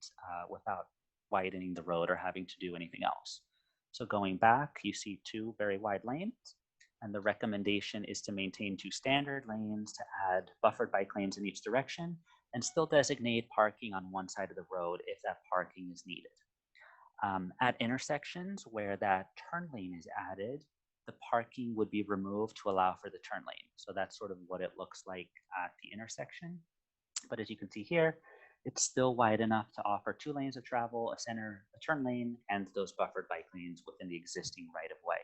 without widening the road or having to do anything else. So going back, you see two very wide lanes, and the recommendation is to maintain two standard lanes, to add buffered bike lanes in each direction, and still designate parking on one side of the road if that parking is needed. At intersections where that turn lane is added, the parking would be removed to allow for the turn lane. So that's sort of what it looks like at the intersection. But as you can see here, it's still wide enough to offer two lanes of travel, a turn lane, and those buffered bike lanes within the existing right-of-way.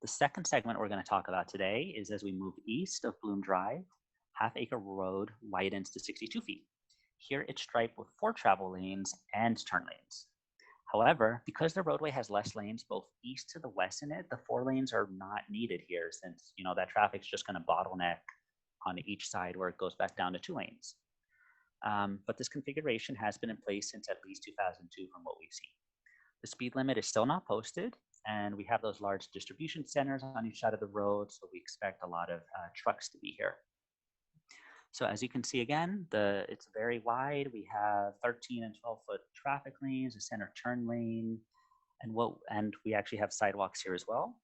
The second segment we're going to talk about today is as we move east of Bloom Drive, Half Acre Road widens to 62 feet. Here it's striped with 4 travel lanes and turn lanes. However, because the roadway has less lanes both east to the west in it, the 4 lanes are not needed here, since that traffic's just going to bottleneck on each side where it goes back down to 2 lanes. But this configuration has been in place since at least 2002 from what we've seen. The speed limit is still not posted, and we have those large distribution centers on each side of the road, so we expect a lot of trucks to be here. So as you can see again, it's very wide. We have 13 and 12-foot traffic lanes, a center turn lane, and we actually have sidewalks here as well.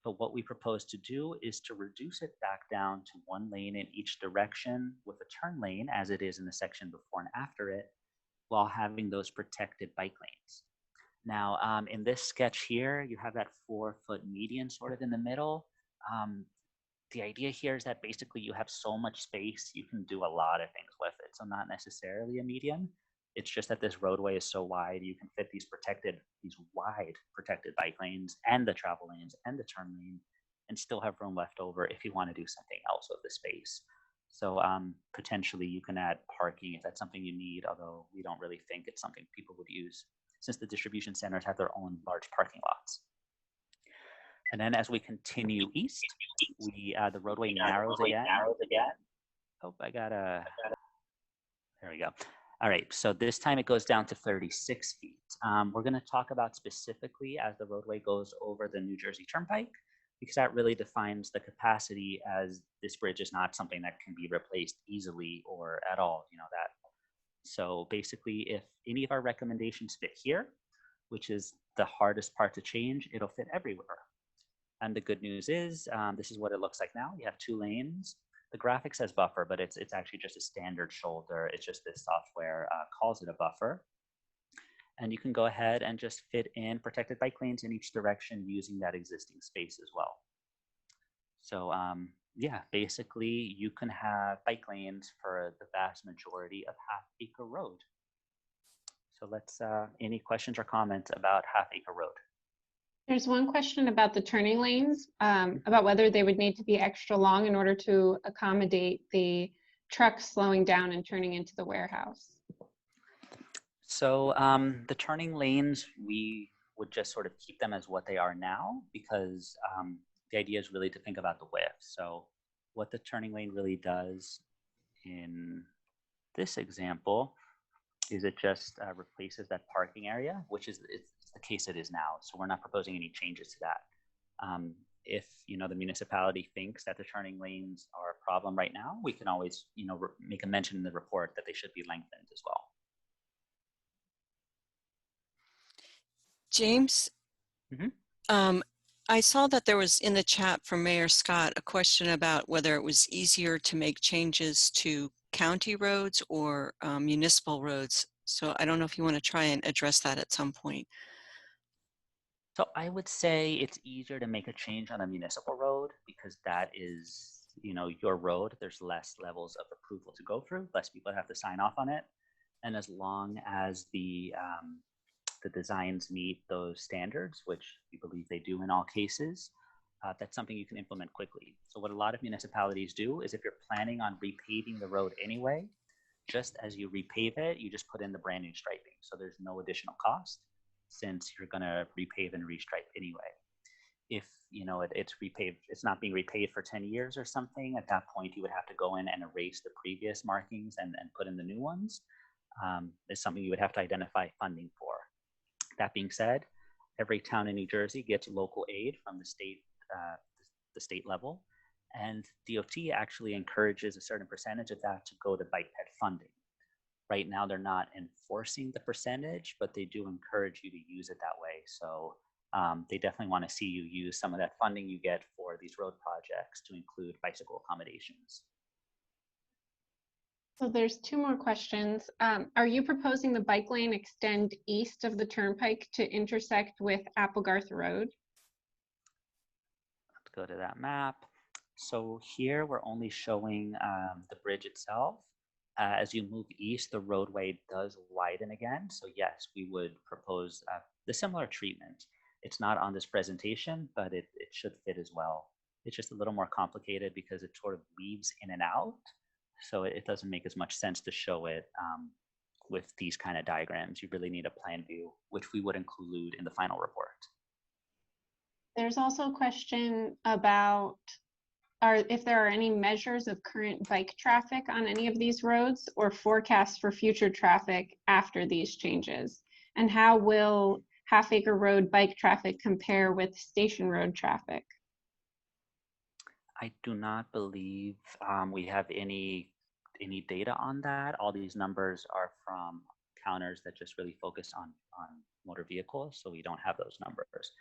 But what we propose to do is to reduce it back down to 1 lane in each direction with a turn lane, as it is in the section before and after it, while having those protected bike lanes. Now, in this sketch here, you have that 4-foot median sort of in the middle. The idea here is that basically you have so much space, you can do a lot of things with it. So not necessarily a median. It's just that this roadway is so wide, you can fit these wide protected bike lanes and the travel lanes and the turn lane, and still have room left over if you want to do something else with the space. So potentially you can add parking if that's something you need, although we don't really think it's something people would use, since the distribution centers have their own large parking lots. And then as we continue east, the roadway narrows again. Oh, there we go. All right, so this time it goes down to 36 feet. We're going to talk about specifically as the roadway goes over the New Jersey Turnpike, because that really defines the capacity, as this bridge is not something that can be replaced easily or at all, that. So basically, if any of our recommendations fit here, which is the hardest part to change, it'll fit everywhere. And the good news is, this is what it looks like now. You have 2 lanes. The graphic says buffer, but it's actually just a standard shoulder. It's just this software calls it a buffer. And you can go ahead and just fit in protected bike lanes in each direction using that existing space as well. So yeah, basically you can have bike lanes for the vast majority of Half Acre Road. So let's, any questions or comments about Half Acre Road? There's one question about the turning lanes, about whether they would need to be extra long in order to accommodate the trucks slowing down and turning into the warehouse. So the turning lanes, we would just sort of keep them as what they are now, because the idea is really to think about the width. So what the turning lane really does in this example is it just replaces that parking area, which is it's the case it is now. So we're not proposing any changes to that. If the municipality thinks that the turning lanes are a problem right now, we can always make a mention in the report that they should be lengthened as well. James, I saw that there was in the chat from Mayor Scott a question about whether it was easier to make changes to county roads or municipal roads. So I don't know if you want to try and address that at some point. So I would say it's easier to make a change on a municipal road, because that is, your road. There's less levels of approval to go through, less people have to sign off on it. And as long as the designs meet those standards, which we believe they do in all cases, that's something you can implement quickly. So what a lot of municipalities do is, if you're planning on repaving the road anyway, just as you repave it, you just put in the brand new striping. So there's no additional cost, since you're going to repave and restripe anyway. If it's repaved, it's not being repaved for 10 years or something, at that point you would have to go in and erase the previous markings and put in the new ones. is something you would have to identify funding for. That being said, every town in New Jersey gets local aid from the state level, and DOT actually encourages a certain percentage of that to go to bike ped funding. Right now, they're not enforcing the percentage, but they do encourage you to use it that way. So they definitely want to see you use some of that funding you get for these road projects to include bicycle accommodations. So there's two more questions. Are you proposing the bike lane extend east of the turnpike to intersect with Applegarth Road? Let's go to that map. So here we're only showing the bridge itself. As you move east, the roadway does widen again. So yes, we would propose the similar treatment. It's not on this presentation, but it should fit as well. It's just a little more complicated because it sort of weaves in and out. So it doesn't make as much sense to show it with these kind of diagrams. You really need a plan view, which we would include in the final report. There's also a question about if there are any measures of current bike traffic on any of these roads or forecasts for future traffic after these changes? And how will Half Acre Road bike traffic compare with Station Road traffic? I do not believe we have any data on that. All these numbers are from counters that just really focus on motor vehicles, so we don't have those numbers.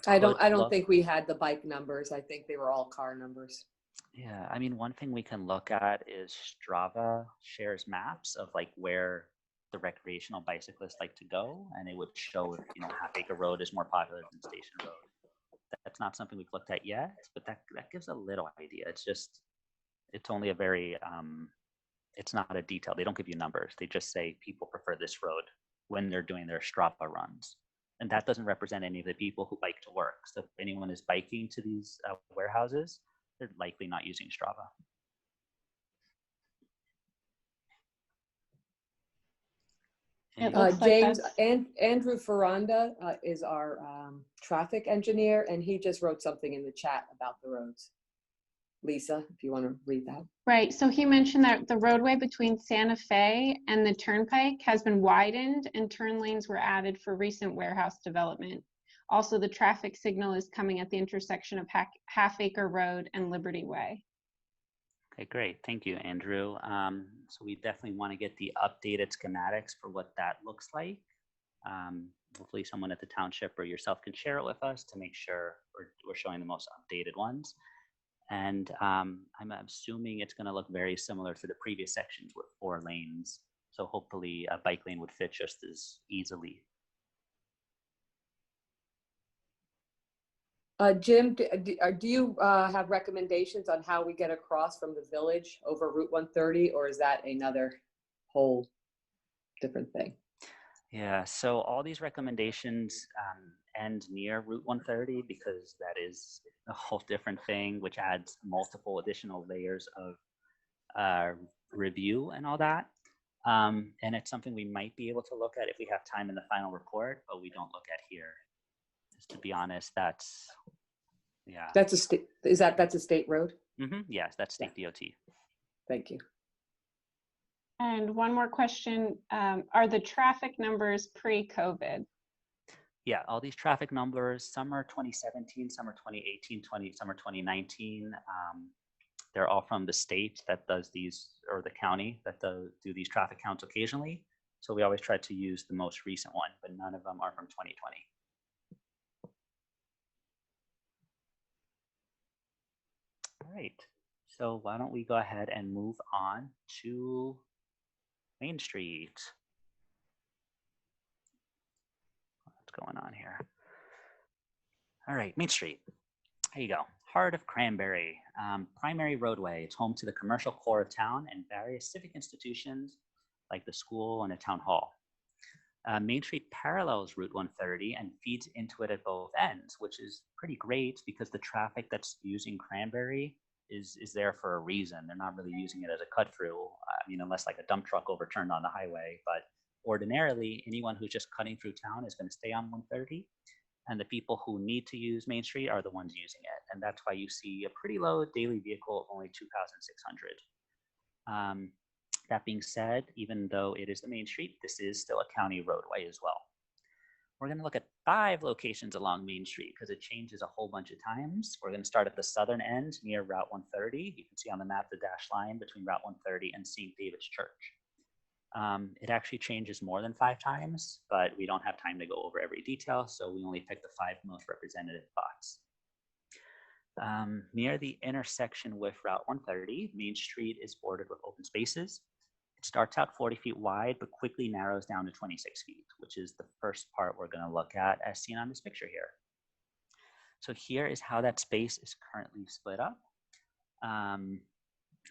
I don't think we had the bike numbers. I think they were all car numbers. Yeah, I mean, one thing we can look at is Strava shares maps of like where the recreational bicyclists like to go, and it would show if, you know, Half Acre Road is more popular than Station Road. That's not something we've looked at yet, but that gives a little idea. It's only a very it's not a detail. They don't give you numbers. They just say people prefer this road when they're doing their Strava runs. And that doesn't represent any of the people who bike to work. So if anyone is biking to these warehouses, they're likely not using Strava. James, and Andrew Ferranda is our traffic engineer, and he just wrote something in the chat about the roads. Lisa, if you want to read that. Right, so he mentioned that the roadway between Santa Fe and the turnpike has been widened and turn lanes were added for recent warehouse development. Also, the traffic signal is coming at the intersection of Half Acre Road and Liberty Way. Okay, great. Thank you, Andrew. So we definitely want to get the updated schematics for what that looks like. Hopefully someone at the township or yourself can share it with us to make sure we're showing the most updated ones. And I'm assuming it's going to look very similar to the previous sections with 4 lanes. So hopefully a bike lane would fit just as easily. Jim, do you have recommendations on how we get across from the village over Route 130, or is that another whole different thing? Yeah, so all these recommendations end near Route 130 because that is a whole different thing, which adds multiple additional layers of review and all that. And it's something we might be able to look at if we have time in the final report, but we don't look at here. Just to be honest, that's, yeah. That's a state, that's a state road? Mm-hmm. Yes, that's state DOT. Thank you. And one more question, are the traffic numbers pre-COVID? Yeah, all these traffic numbers, some are 2017, some are 2018, some are 2019. They're all from the state that does these, or the county that do these traffic counts occasionally. So we always try to use the most recent one, but none of them are from 2020. All right, so why don't we go ahead and move on to Main Street. What's going on here? All right, Main Street. There you go. Heart of Cranbury, primary roadway. It's home to the commercial core of town and various civic institutions like the school and a town hall. Main Street parallels Route 130 and feeds into it at both ends, which is pretty great because the traffic that's using Cranbury is there for a reason. They're not really using it as a cut through, I mean, unless like a dump truck overturned on the highway, but ordinarily anyone who's just cutting through town is going to stay on 130. And the people who need to use Main Street are the ones using it. And that's why you see a pretty low daily vehicle of only 2,600. That being said, even though it is the main street, this is still a county roadway as well. We're going to look at 5 locations along Main Street because it changes a whole bunch of times. We're going to start at the southern end near Route 130. You can see on the map the dashed line between Route 130 and St. David's Church. It actually changes more than 5 times, but we don't have time to go over every detail, so we only picked the 5 most representative spots. Near the intersection with Route 130, Main Street is bordered with open spaces. It starts out 40 feet wide, but quickly narrows down to 26 feet, which is the first part we're going to look at as seen on this picture here. So here is how that space is currently split up.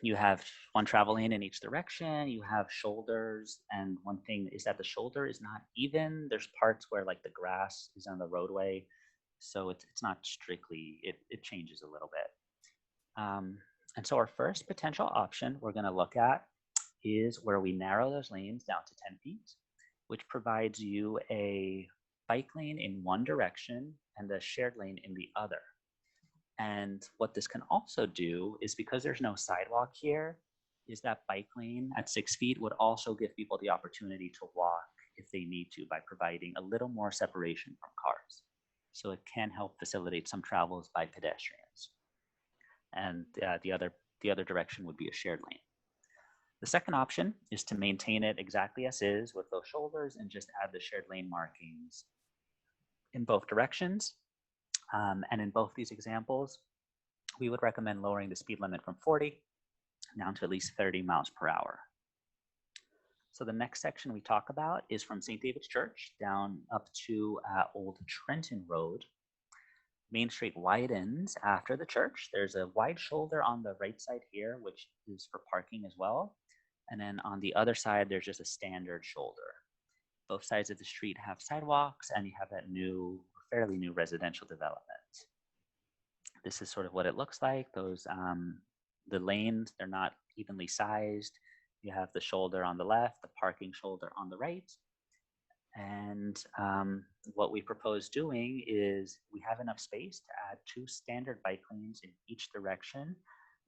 You have one travel lane in each direction, you have shoulders, and one thing is that the shoulder is not even. There's parts where like the grass is on the roadway, so it's not strictly, it changes a little bit. And so our first potential option we're going to look at is where we narrow those lanes down to 10 feet, which provides you a bike lane in one direction and a shared lane in the other. And what this can also do is, because there's no sidewalk here, is that bike lane at 6 feet would also give people the opportunity to walk if they need to by providing a little more separation from cars. So it can help facilitate some travels by pedestrians. And the other direction would be a shared lane. The second option is to maintain it exactly as is with those shoulders and just add the shared lane markings in both directions. And in both these examples, we would recommend lowering the speed limit from 40 down to at least 30 miles per hour. So the next section we talk about is from St. David's Church down up to Old Trenton Road. Main Street widens after the church. There's a wide shoulder on the right side here, which is for parking as well. And then on the other side, there's just a standard shoulder. Both sides of the street have sidewalks, and you have that fairly new residential development. This is sort of what it looks like. Those the lanes, they're not evenly sized. You have the shoulder on the left, the parking shoulder on the right. And what we propose doing is we have enough space to add 2 standard bike lanes in each direction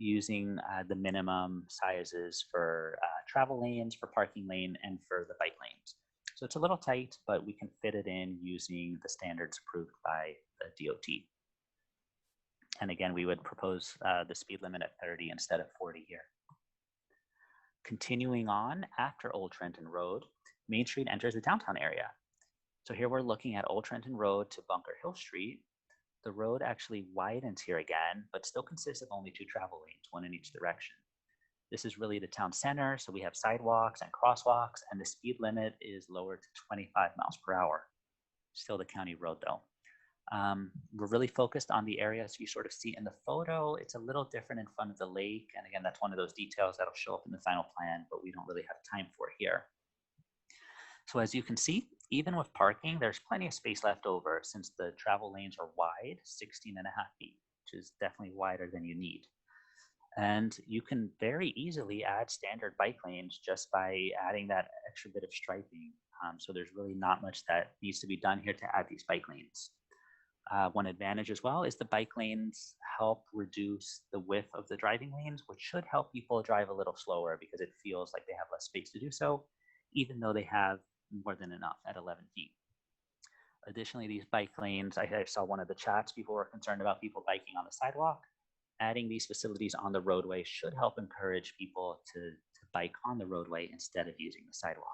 using the minimum sizes for travel lanes, for parking lane, and for the bike lanes. So it's a little tight, but we can fit it in using the standards approved by the DOT. And again, we would propose the speed limit at 30 instead of 40 here. Continuing on after Old Trenton Road, Main Street enters the downtown area. So here we're looking at Old Trenton Road to Bunker Hill Street. The road actually widens here again, but still consists of only 2 travel lanes, 1 in each direction. This is really the town center, so we have sidewalks and crosswalks, and the speed limit is lowered to 25 miles per hour. Still the county road though. We're really focused on the areas you sort of see in the photo. It's a little different in front of the lake, and again, that's one of those details that'll show up in the final plan, but we don't really have time for here. So as you can see, even with parking, there's plenty of space left over since the travel lanes are wide, 16.5 feet, which is definitely wider than you need. And you can very easily add standard bike lanes just by adding that extra bit of striping. So there's really not much that needs to be done here to add these bike lanes. One advantage as well is the bike lanes help reduce the width of the driving lanes, which should help people drive a little slower because it feels like they have less space to do so, even though they have more than enough at 11 feet. Additionally, these bike lanes, I saw one of the chats, people were concerned about people biking on the sidewalk. Adding these facilities on the roadway should help encourage people to bike on the roadway instead of using the sidewalk.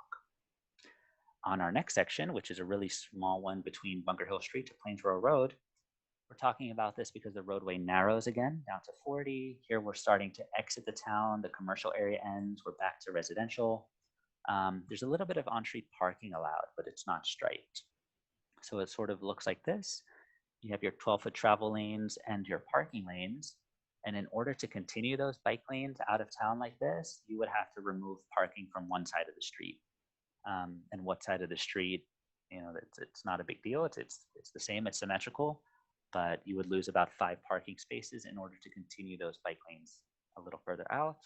On our next section, which is a really small one between Bunker Hill Street to Plainsboro Road, we're talking about this because the roadway narrows again down to 40. Here we're starting to exit the town. The commercial area ends. We're back to residential. There's a little bit of on-street parking allowed, but it's not striped. So it sort of looks like this. You have your 12-foot travel lanes and your parking lanes. And in order to continue those bike lanes out of town like this, you would have to remove parking from one side of the street. And what side of the street, you know, it's not a big deal. It's the same, it's symmetrical, but you would lose about 5 parking spaces in order to continue those bike lanes a little further out.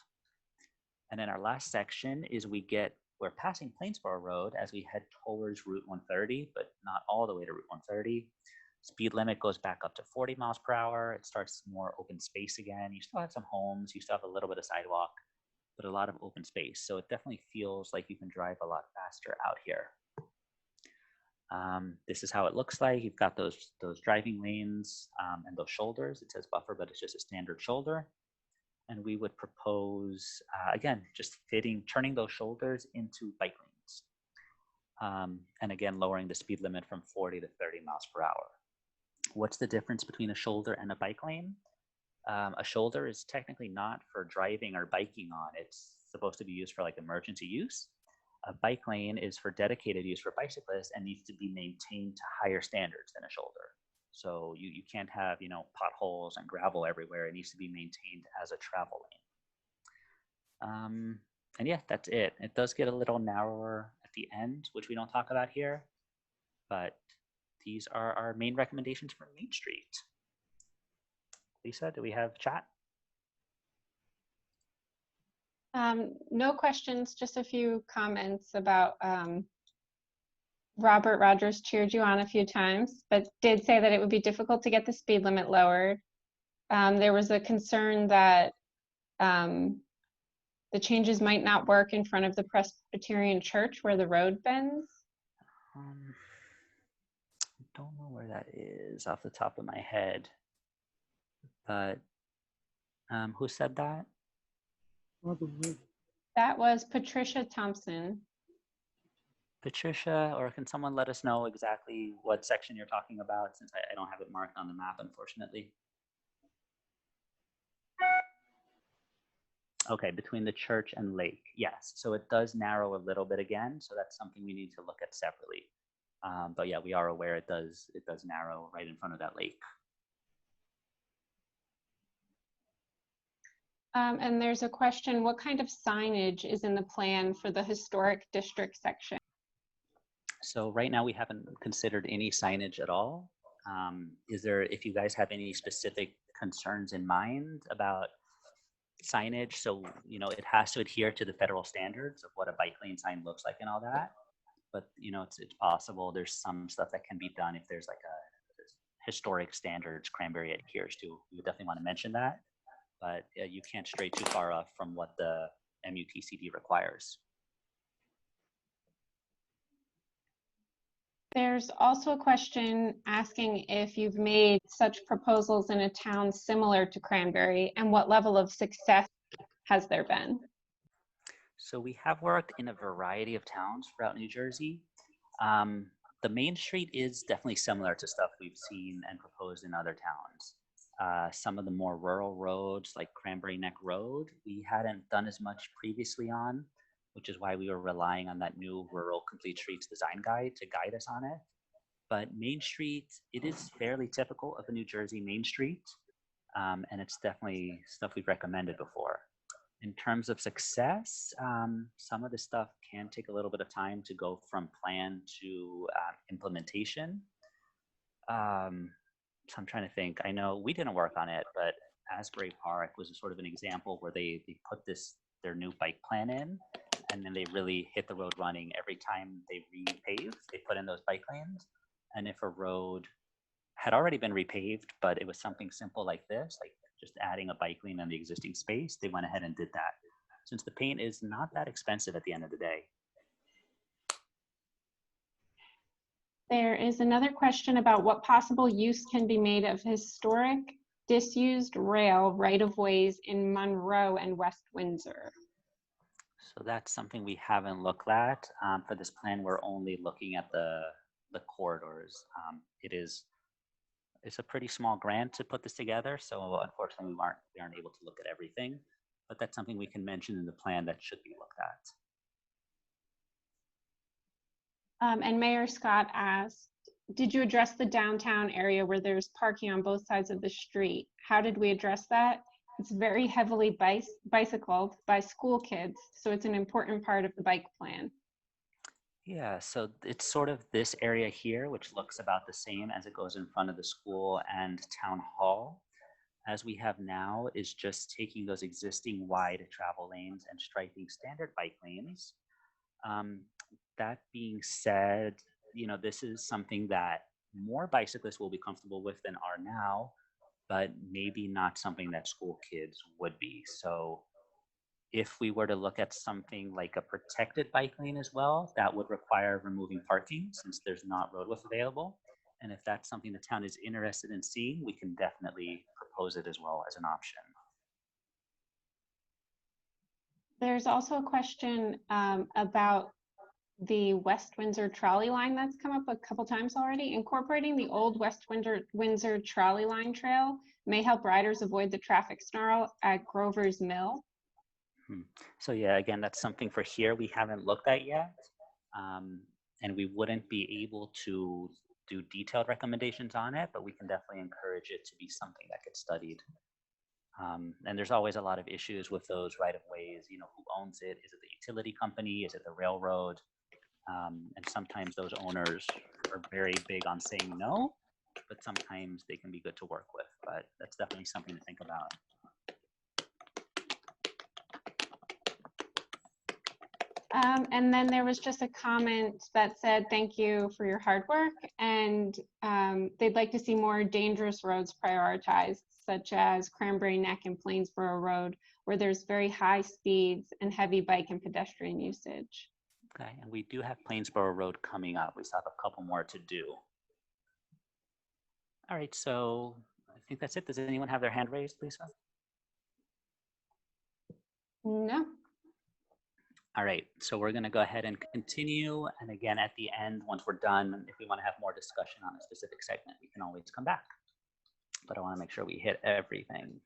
And then our last section is we're passing Plainsboro Road as we head towards Route 130, but not all the way to Route 130. Speed limit goes back up to 40 miles per hour. It starts more open space again. You still have some homes, you still have a little bit of sidewalk, but a lot of open space. So it definitely feels like you can drive a lot faster out here. This is how it looks like. You've got those driving lanes and those shoulders. It says buffer, but it's just a standard shoulder. And we would propose, again, just turning those shoulders into bike lanes. And again, lowering the speed limit from 40 to 30 miles per hour. What's the difference between a shoulder and a bike lane? A shoulder is technically not for driving or biking on. It's supposed to be used for like emergency use. A bike lane is for dedicated use for bicyclists and needs to be maintained to higher standards than a shoulder. So you can't have, potholes and gravel everywhere. It needs to be maintained as a travel lane. And yeah, that's it. It does get a little narrower at the end, which we don't talk about here, but these are our main recommendations for Main Street. Lisa, do we have chat? No questions, just a few comments about Robert Rogers cheered you on a few times, but did say that it would be difficult to get the speed limit lowered. There was a concern that the changes might not work in front of the Presbyterian Church where the road bends. I don't know where that is off the top of my head, but who said that? That was Patricia Thompson. Patricia, or can someone let us know exactly what section you're talking about, since I don't have it marked on the map, unfortunately. Okay, between the church and lake, yes. So it does narrow a little bit again, so that's something we need to look at separately. But yeah, we are aware it does narrow right in front of that lake. And there's a question, what kind of signage is in the plan for the historic district section? So right now we haven't considered any signage at all. If you guys have any specific concerns in mind about signage, so it has to adhere to the federal standards of what a bike lane sign looks like and all that. But it's possible there's some stuff that can be done if there's like a historic standards Cranbury adheres to. We would definitely want to mention that, but you can't stray too far off from what the MUTCD requires. There's also a question asking if you've made such proposals in a town similar to Cranbury and what level of success has there been? So we have worked in a variety of towns throughout New Jersey. The Main Street is definitely similar to stuff we've seen and proposed in other towns. Some of the more rural roads like Cranberry Neck Road, we hadn't done as much previously on, which is why we were relying on that new Rural Complete Streets design guide to guide us on it. But Main Street, it is fairly typical of a New Jersey Main Street, and it's definitely stuff we've recommended before. In terms of success, some of this stuff can take a little bit of time to go from plan to implementation. So I'm trying to think. I know we didn't work on it, but Asbury Park was a sort of an example where they put their new bike plan in, and then they really hit the road running every time they repaved. They put in those bike lanes, and if a road had already been repaved, but it was something simple like this, like just adding a bike lane in the existing space, they went ahead and did that. Since the paint is not that expensive at the end of the day. There is another question about what possible use can be made of historic disused rail right-of-ways in Monroe and West Windsor. So that's something we haven't looked at. For this plan, we're only looking at the corridors. It's a pretty small grant to put this together, so unfortunately we aren't able to look at everything, but that's something we can mention in the plan that should be looked at. And Mayor Scott asked, did you address the downtown area where there's parking on both sides of the street? How did we address that? It's very heavily bicycled by school kids, so it's an important part of the bike plan. Yeah, so it's sort of this area here, which looks about the same as it goes in front of the school and town hall. As we have now is just taking those existing wide travel lanes and striping standard bike lanes. That being said, this is something that more bicyclists will be comfortable with than are now, but maybe not something that school kids would be. So If we were to look at something like a protected bike lane as well, that would require removing parking since there's not road width available. And if that's something the town is interested in seeing, we can definitely propose it as well as an option. There's also a question about the West Windsor trolley line that's come up a couple times already. Incorporating the old West Windsor trolley line trail may help riders avoid the traffic snarl at Grover's Mill. So yeah, again, that's something for here we haven't looked at yet. And we wouldn't be able to do detailed recommendations on it, but we can definitely encourage it to be something that gets studied. And there's always a lot of issues with those right-of-ways, you know, who owns it? Is it the utility company? Is it the railroad? And sometimes those owners are very big on saying no, but sometimes they can be good to work with, but that's definitely something to think about. And then there was just a comment that said, thank you for your hard work. And they'd like to see more dangerous roads prioritized, such as Cranberry Neck and Plainsboro Road, where there's very high speeds and heavy bike and pedestrian usage. Okay, and we do have Plainsboro Road coming up. We still have a couple more to do. All right, so I think that's it. Does anyone have their hand raised, Lisa? No. All right, so we're gonna go ahead and continue. And again, at the end, once we're done, if we wanna have more discussion on a specific segment, we can always come back. But I wanna make sure we hit everything.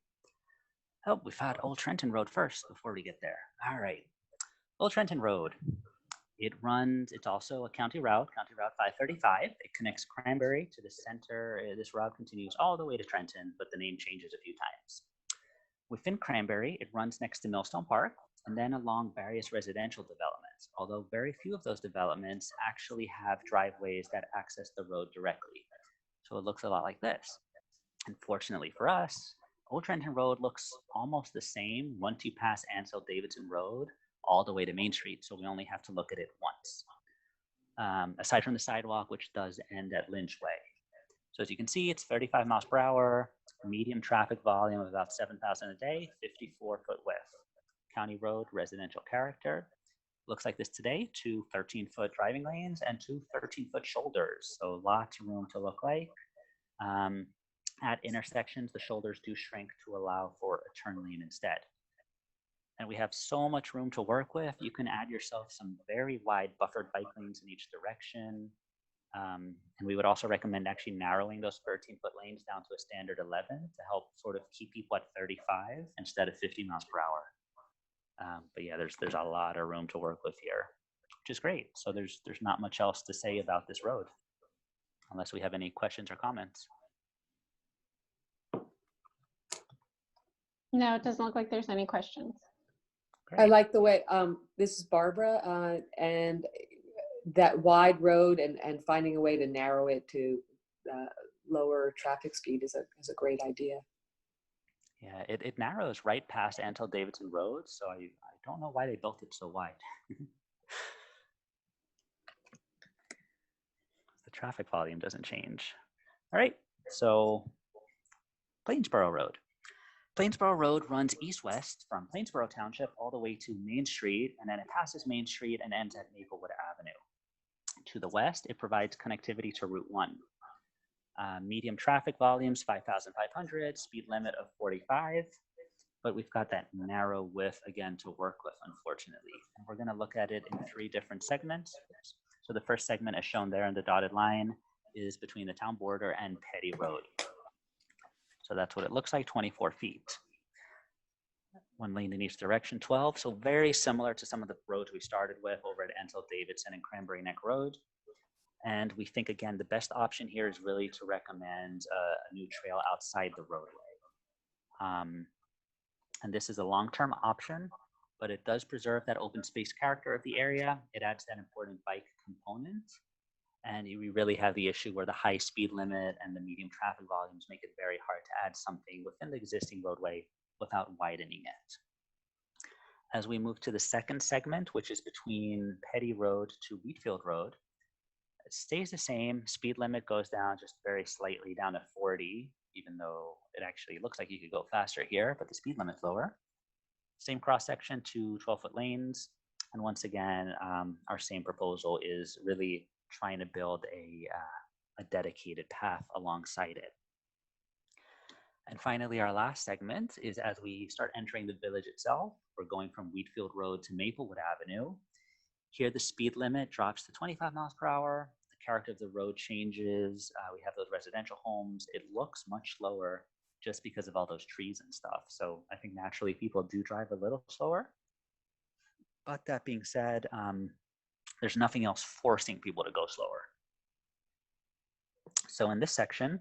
Oh, we've had Old Trenton Road first before we get there. All right, Old Trenton Road. It runs, it's also a county route, County Route 535. It connects Cranbury to the center. This route continues all the way to Trenton, but the name changes a few times. Within Cranbury, it runs next to Millstone Park and then along various residential developments, although very few of those developments actually have driveways that access the road directly. So it looks a lot like this. Unfortunately for us, Old Trenton Road looks almost the same once you pass Ancil Davidson Road all the way to Main Street, so we only have to look at it once. Aside from the sidewalk, which does end at Lynch Way. So as you can see, it's 35 miles per hour, medium traffic volume of about 7,000 a day, 54-foot width. County road, residential character. Looks like this today, 2 13-foot driving lanes and 2 13-foot shoulders. So lots of room to look like. At intersections, the shoulders do shrink to allow for a turn lane instead. And we have so much room to work with. You can add yourself some very wide buffered bike lanes in each direction. And we would also recommend actually narrowing those 13-foot lanes down to a standard 11 to help sort of keep people at 35 instead of 50 miles per hour. But yeah, there's a lot of room to work with here, which is great. So there's not much else to say about this road, unless we have any questions or comments. No, it doesn't look like there's any questions. Great. I like the way, this is Barbara, and that wide road and finding a way to narrow it to lower traffic speed is a great idea. Yeah, it narrows right past Ancil Davidson Road, so I don't know why they built it so wide. The traffic volume doesn't change. All right, so Plainsboro Road. Plainsboro Road runs east-west from Plainsboro Township all the way to Main Street, and then it passes Main Street and ends at Maplewood Avenue. To the west, it provides connectivity to Route 1. Medium traffic volumes, 5,500, speed limit of 45, but we've got that narrow width again to work with, unfortunately. And we're gonna look at it in 3 different segments. So the first segment as shown there in the dotted line is between the town border and Petty Road. So that's what it looks like, 24 feet. 1 lane in each direction, 12. So very similar to some of the roads we started with over at Ancil Davidson and Cranberry Neck Road. And we think, again, the best option here is really to recommend a new trail outside the roadway. And this is a long-term option, but it does preserve that open space character of the area. It adds that important bike component. And we really have the issue where the high speed limit and the medium traffic volumes make it very hard to add something within the existing roadway without widening it. As we move to the second segment, which is between Petty Road to Wheatfield Road, it stays the same. Speed limit goes down just very slightly down to 40, even though it actually looks like you could go faster here, but the speed limit's lower. Same cross section, 2 12-foot lanes. And once again, our same proposal is really trying to build a dedicated path alongside it. And finally, our last segment is as we start entering the village itself, we're going from Wheatfield Road to Maplewood Avenue. Here, the speed limit drops to 25 miles per hour. The character of the road changes. We have those residential homes. It looks much slower just because of all those trees and stuff. So I think naturally people do drive a little slower. But that being said, there's nothing else forcing people to go slower. So in this section,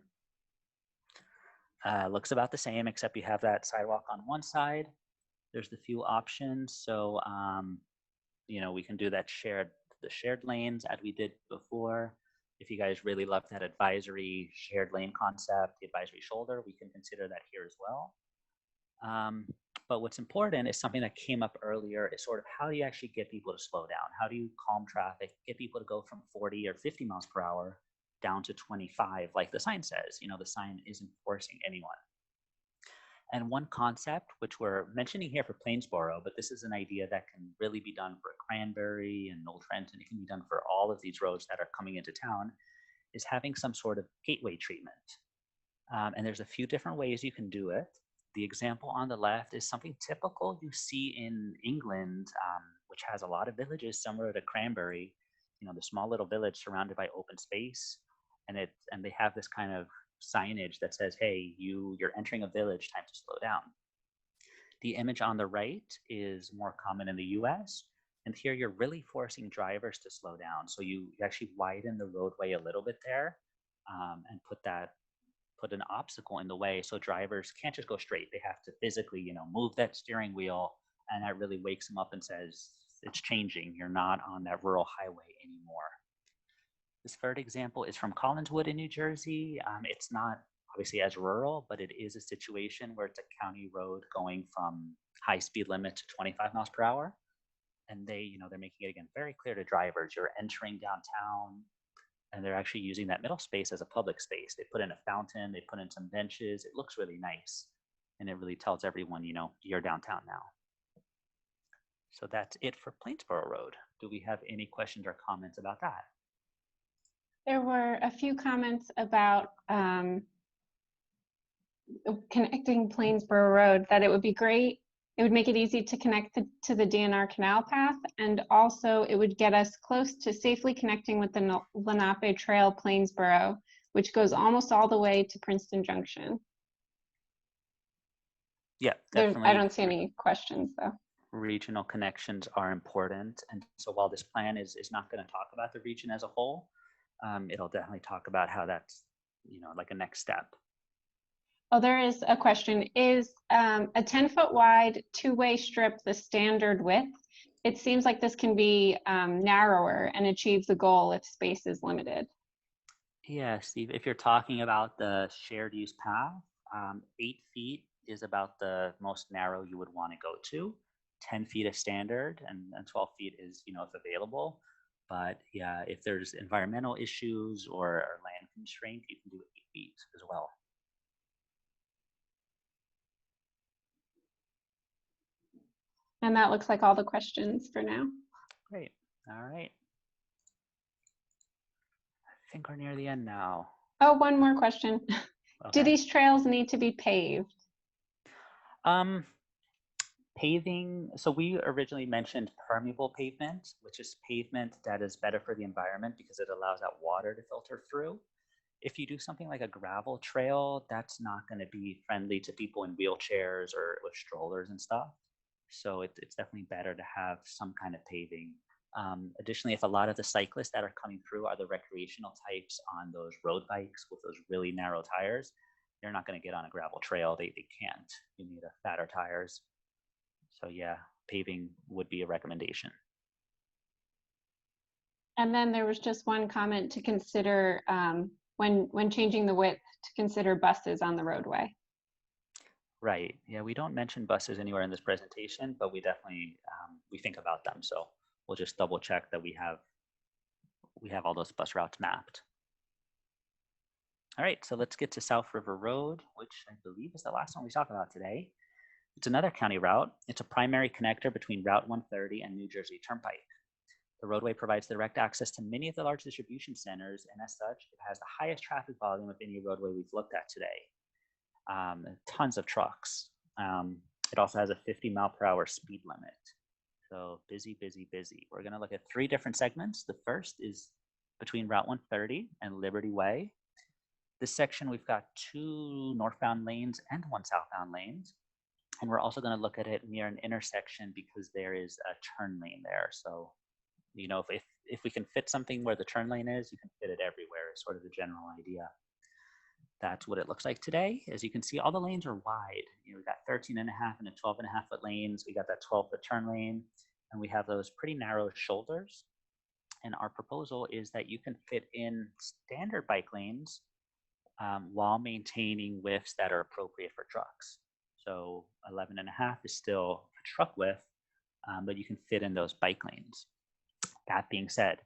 looks about the same, except you have that sidewalk on one side. There's the few options. So, you know, we can do that the shared lanes as we did before. If you guys really love that advisory shared lane concept, the advisory shoulder, we can consider that here as well. But what's important is something that came up earlier is sort of how do you actually get people to slow down? How do you calm traffic, get people to go from 40 or 50 miles per hour down to 25, like the sign says? You know, the sign isn't forcing anyone. And one concept, which we're mentioning here for Plainsboro, but this is an idea that can really be done for Cranbury and Old Trenton, it can be done for all of these roads that are coming into town, is having some sort of gateway treatment. And there's a few different ways you can do it. The example on the left is something typical you see in England, which has a lot of villages similar to Cranbury, you know, the small little village surrounded by open space. And they have this kind of signage that says, hey, you're entering a village, time to slow down. The image on the right is more common in the US. And here you're really forcing drivers to slow down. So you actually widen the roadway a little bit there and put an obstacle in the way so drivers can't just go straight. They have to physically, you know, move that steering wheel, and that really wakes them up and says, it's changing. You're not on that rural highway anymore. This third example is from Collinswood in New Jersey. It's not obviously as rural, but it is a situation where it's a county road going from high speed limit to 25 miles per hour. And they're making it again very clear to drivers, you're entering downtown, and they're actually using that middle space as a public space. They put in a fountain, they put in some benches. It looks really nice. And it really tells everyone, you know, you're downtown now. So that's it for Plainsboro Road. Do we have any questions or comments about that? There were a few comments about connecting Plainsboro Road, that it would be great. It would make it easy to connect to the DNR canal path, and also it would get us close to safely connecting with the Lenape Trail Plainsboro, which goes almost all the way to Princeton Junction. Yeah, definitely. I don't see any questions though. Regional connections are important. And so while this plan is not going to talk about the region as a whole, it'll definitely talk about how that's, you know, like a next step. Oh, there is a question. Is a 10-foot wide two-way strip the standard width? It seems like this can be narrower and achieve the goal if space is limited. Yeah, Steve, if you're talking about the shared use path, 8 feet is about the most narrow you would want to go to. 10 feet is standard, and 12 feet is, you know, if available. But yeah, if there's environmental issues or land constraint, you can do 8 feet as well. And that looks like all the questions for now. Great. All right. I think we're near the end now. Oh, one more question. Okay. Do these trails need to be paved? Paving, so we originally mentioned permeable pavement, which is pavement that is better for the environment because it allows that water to filter through. If you do something like a gravel trail, that's not going to be friendly to people in wheelchairs or with strollers and stuff. So it's definitely better to have some kind of paving. Additionally, if a lot of the cyclists that are coming through are the recreational types on those road bikes with those really narrow tires, they're not going to get on a gravel trail. They can't. You need fatter tires. So yeah, paving would be a recommendation. And then there was just one comment to consider when changing the width, to consider buses on the roadway. Right. Yeah, we don't mention buses anywhere in this presentation, but we definitely we think about them. So we'll just double check that we have all those bus routes mapped. All right, so let's get to South River Road, which I believe is the last one we talk about today. It's another county route. It's a primary connector between Route 130 and New Jersey Turnpike. The roadway provides direct access to many of the large distribution centers, and as such, it has the highest traffic volume of any roadway we've looked at today. Tons of trucks. It also has a 50-mile-per-hour speed limit. So busy, busy, busy. We're gonna look at 3 different segments. The first is between Route 130 and Liberty Way. This section, we've got 2 northbound lanes and 1 southbound lanes. And we're also gonna look at it near an intersection because there is a turn lane there. So, you know, if we can fit something where the turn lane is, you can fit it everywhere is sort of the general idea. That's what it looks like today. As you can see, all the lanes are wide. You know, we've got 13.5 and a 12.5 foot lanes. We got that 12-foot turn lane, and we have those pretty narrow shoulders. And our proposal is that you can fit in standard bike lanes while maintaining widths that are appropriate for trucks. So 11.5 is still a truck width, but you can fit in those bike lanes. That being said,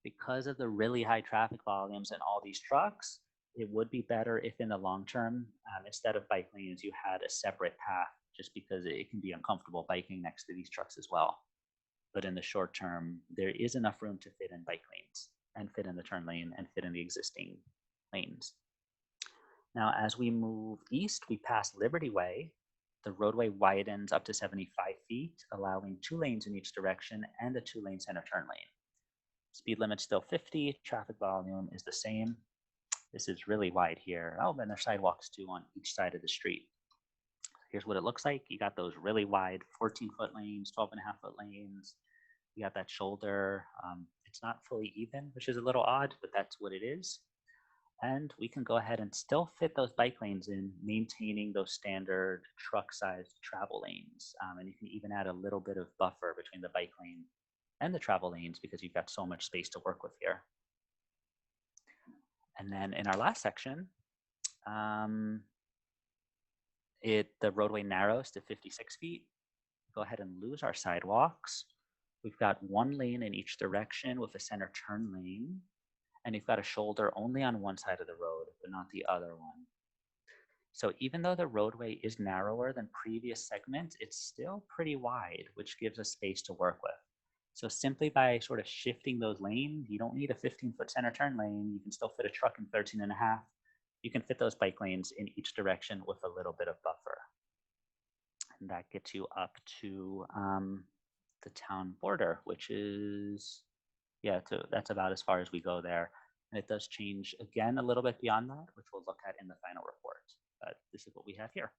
because of the really high traffic volumes and all these trucks, it would be better if in the long term, instead of bike lanes, you had a separate path, just because it can be uncomfortable biking next to these trucks as well. But in the short term, there is enough room to fit in bike lanes and fit in the turn lane and fit in the existing lanes. Now, as we move east, we pass Liberty Way. The roadway widens up to 75 feet, allowing 2 lanes in each direction and a 2-lane center turn lane. Speed limit's still 50, traffic volume is the same. This is really wide here. Oh, and there's sidewalks too on each side of the street. Here's what it looks like. You got those really wide 14-foot lanes, 12.5-foot lanes. You got that shoulder. It's not fully even, which is a little odd, but that's what it is. And we can go ahead and still fit those bike lanes in, maintaining those standard truck-sized travel lanes. And you can even add a little bit of buffer between the bike lane and the travel lanes because you've got so much space to work with here. And then in our last section, the roadway narrows to 56 feet. Go ahead and lose our sidewalks. We've got 1 lane in each direction with a center turn lane. And you've got a shoulder only on one side of the road, but not the other one. So even though the roadway is narrower than previous segments, it's still pretty wide, which gives us space to work with. So simply by sort of shifting those lanes, you don't need a 15-foot center turn lane. You can still fit a truck in 13.5. You can fit those bike lanes in each direction with a little bit of buffer. And that gets you up to the town border, which is, that's about as far as we go there. And it does change again a little bit beyond that, which we'll look at in the final report. But this is what we have here.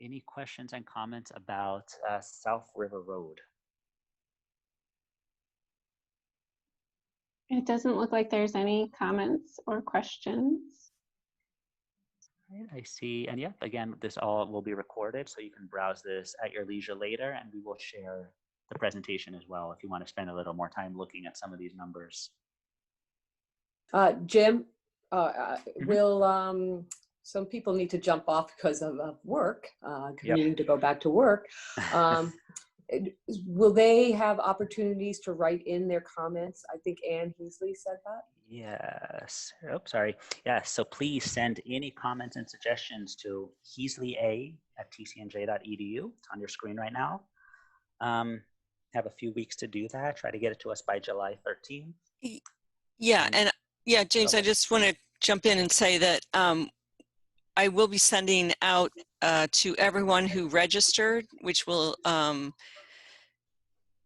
Any questions and comments about South River Road? It doesn't look like there's any comments or questions. Right, I see. And yep, again, this all will be recorded, so you can browse this at your leisure later, and we will share the presentation as well if you want to spend a little more time looking at some of these numbers. Jim, will some people need to jump off because of work, needing to go back to work. Will they have opportunities to write in their comments? I think Ann Heasley said that. Yes. Oh, sorry. Yes. So please send any comments and suggestions to heasley@tcnj.edu. It's on your screen right now. Have a few weeks to do that. Try to get it to us by July 13th. Yeah. And yeah, James, I just want to jump in and say that I will be sending out to everyone who registered, which will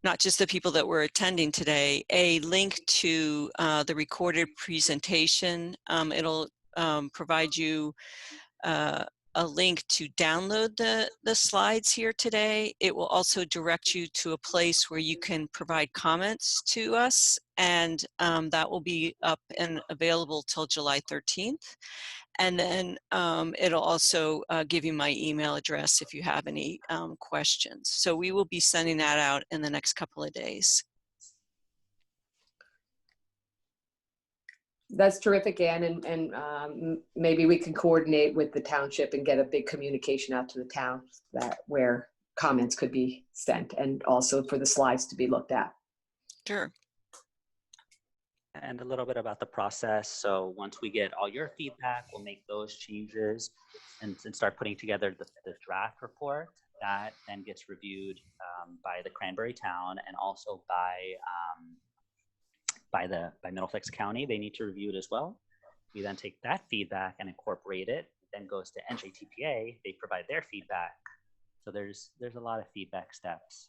not just the people that were attending today, a link to the recorded presentation. It'll provide you a link to download the slides here today. It will also direct you to a place where you can provide comments to us, and that will be up and available till July 13th. And then it'll also give you my email address if you have any questions. So we will be sending that out in the next couple of days. That's terrific, Ann, and maybe we can coordinate with the township and get a big communication out to the town where comments could be sent, and also for the slides to be looked at. Sure. And a little bit about the process. So once we get all your feedback, we'll make those changes and start putting together the draft report. That then gets reviewed by the Cranbury town and also by Middlesex County. They need to review it as well. We then take that feedback and incorporate it. It then goes to NJTPA. They provide their feedback. So there's a lot of feedback steps.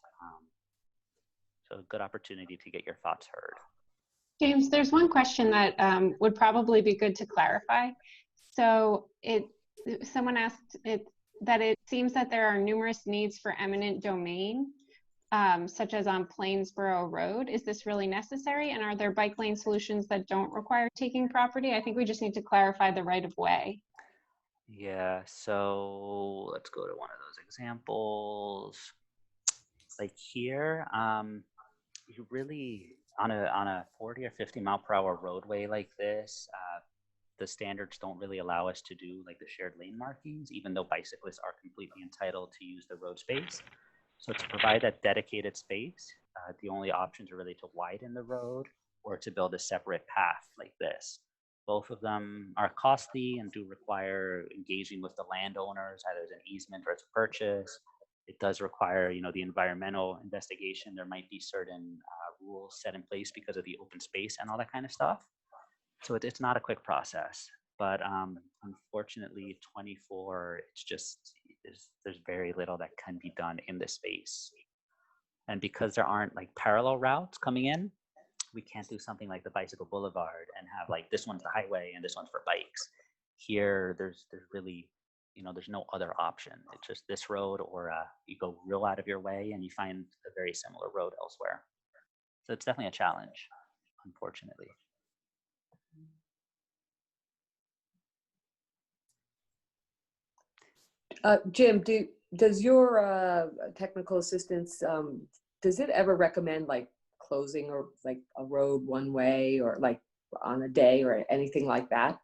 So a good opportunity to get your thoughts heard. James, there's one question that would probably be good to clarify. So someone asked that it seems that there are numerous needs for eminent domain, such as on Plainsboro Road. Is this really necessary? And are there bike lane solutions that don't require taking property? I think we just need to clarify the right of way. Yeah, so let's go to one of those examples. Like here, you really, on a 40 or 50 mile per hour roadway like this, the standards don't really allow us to do like the shared lane markings, even though bicyclists are completely entitled to use the road space. So to provide that dedicated space, the only options are really to widen the road or to build a separate path like this. Both of them are costly and do require engaging with the landowners, either as an easement or as a purchase. It does require, the environmental investigation. There might be certain rules set in place because of the open space and all that kind of stuff. So it's not a quick process, but unfortunately, 24, it's just, there's very little that can be done in this space. And because there aren't like parallel routes coming in, we can't do something like the bicycle boulevard and have like this one's the highway and this one's for bikes. Here, there's really, there's no other option. It's just this road, or you go real out of your way and you find a very similar road elsewhere. So it's definitely a challenge, unfortunately. Jim, does your technical assistance, does it ever recommend like closing or like a road one way or like on a day or anything like that?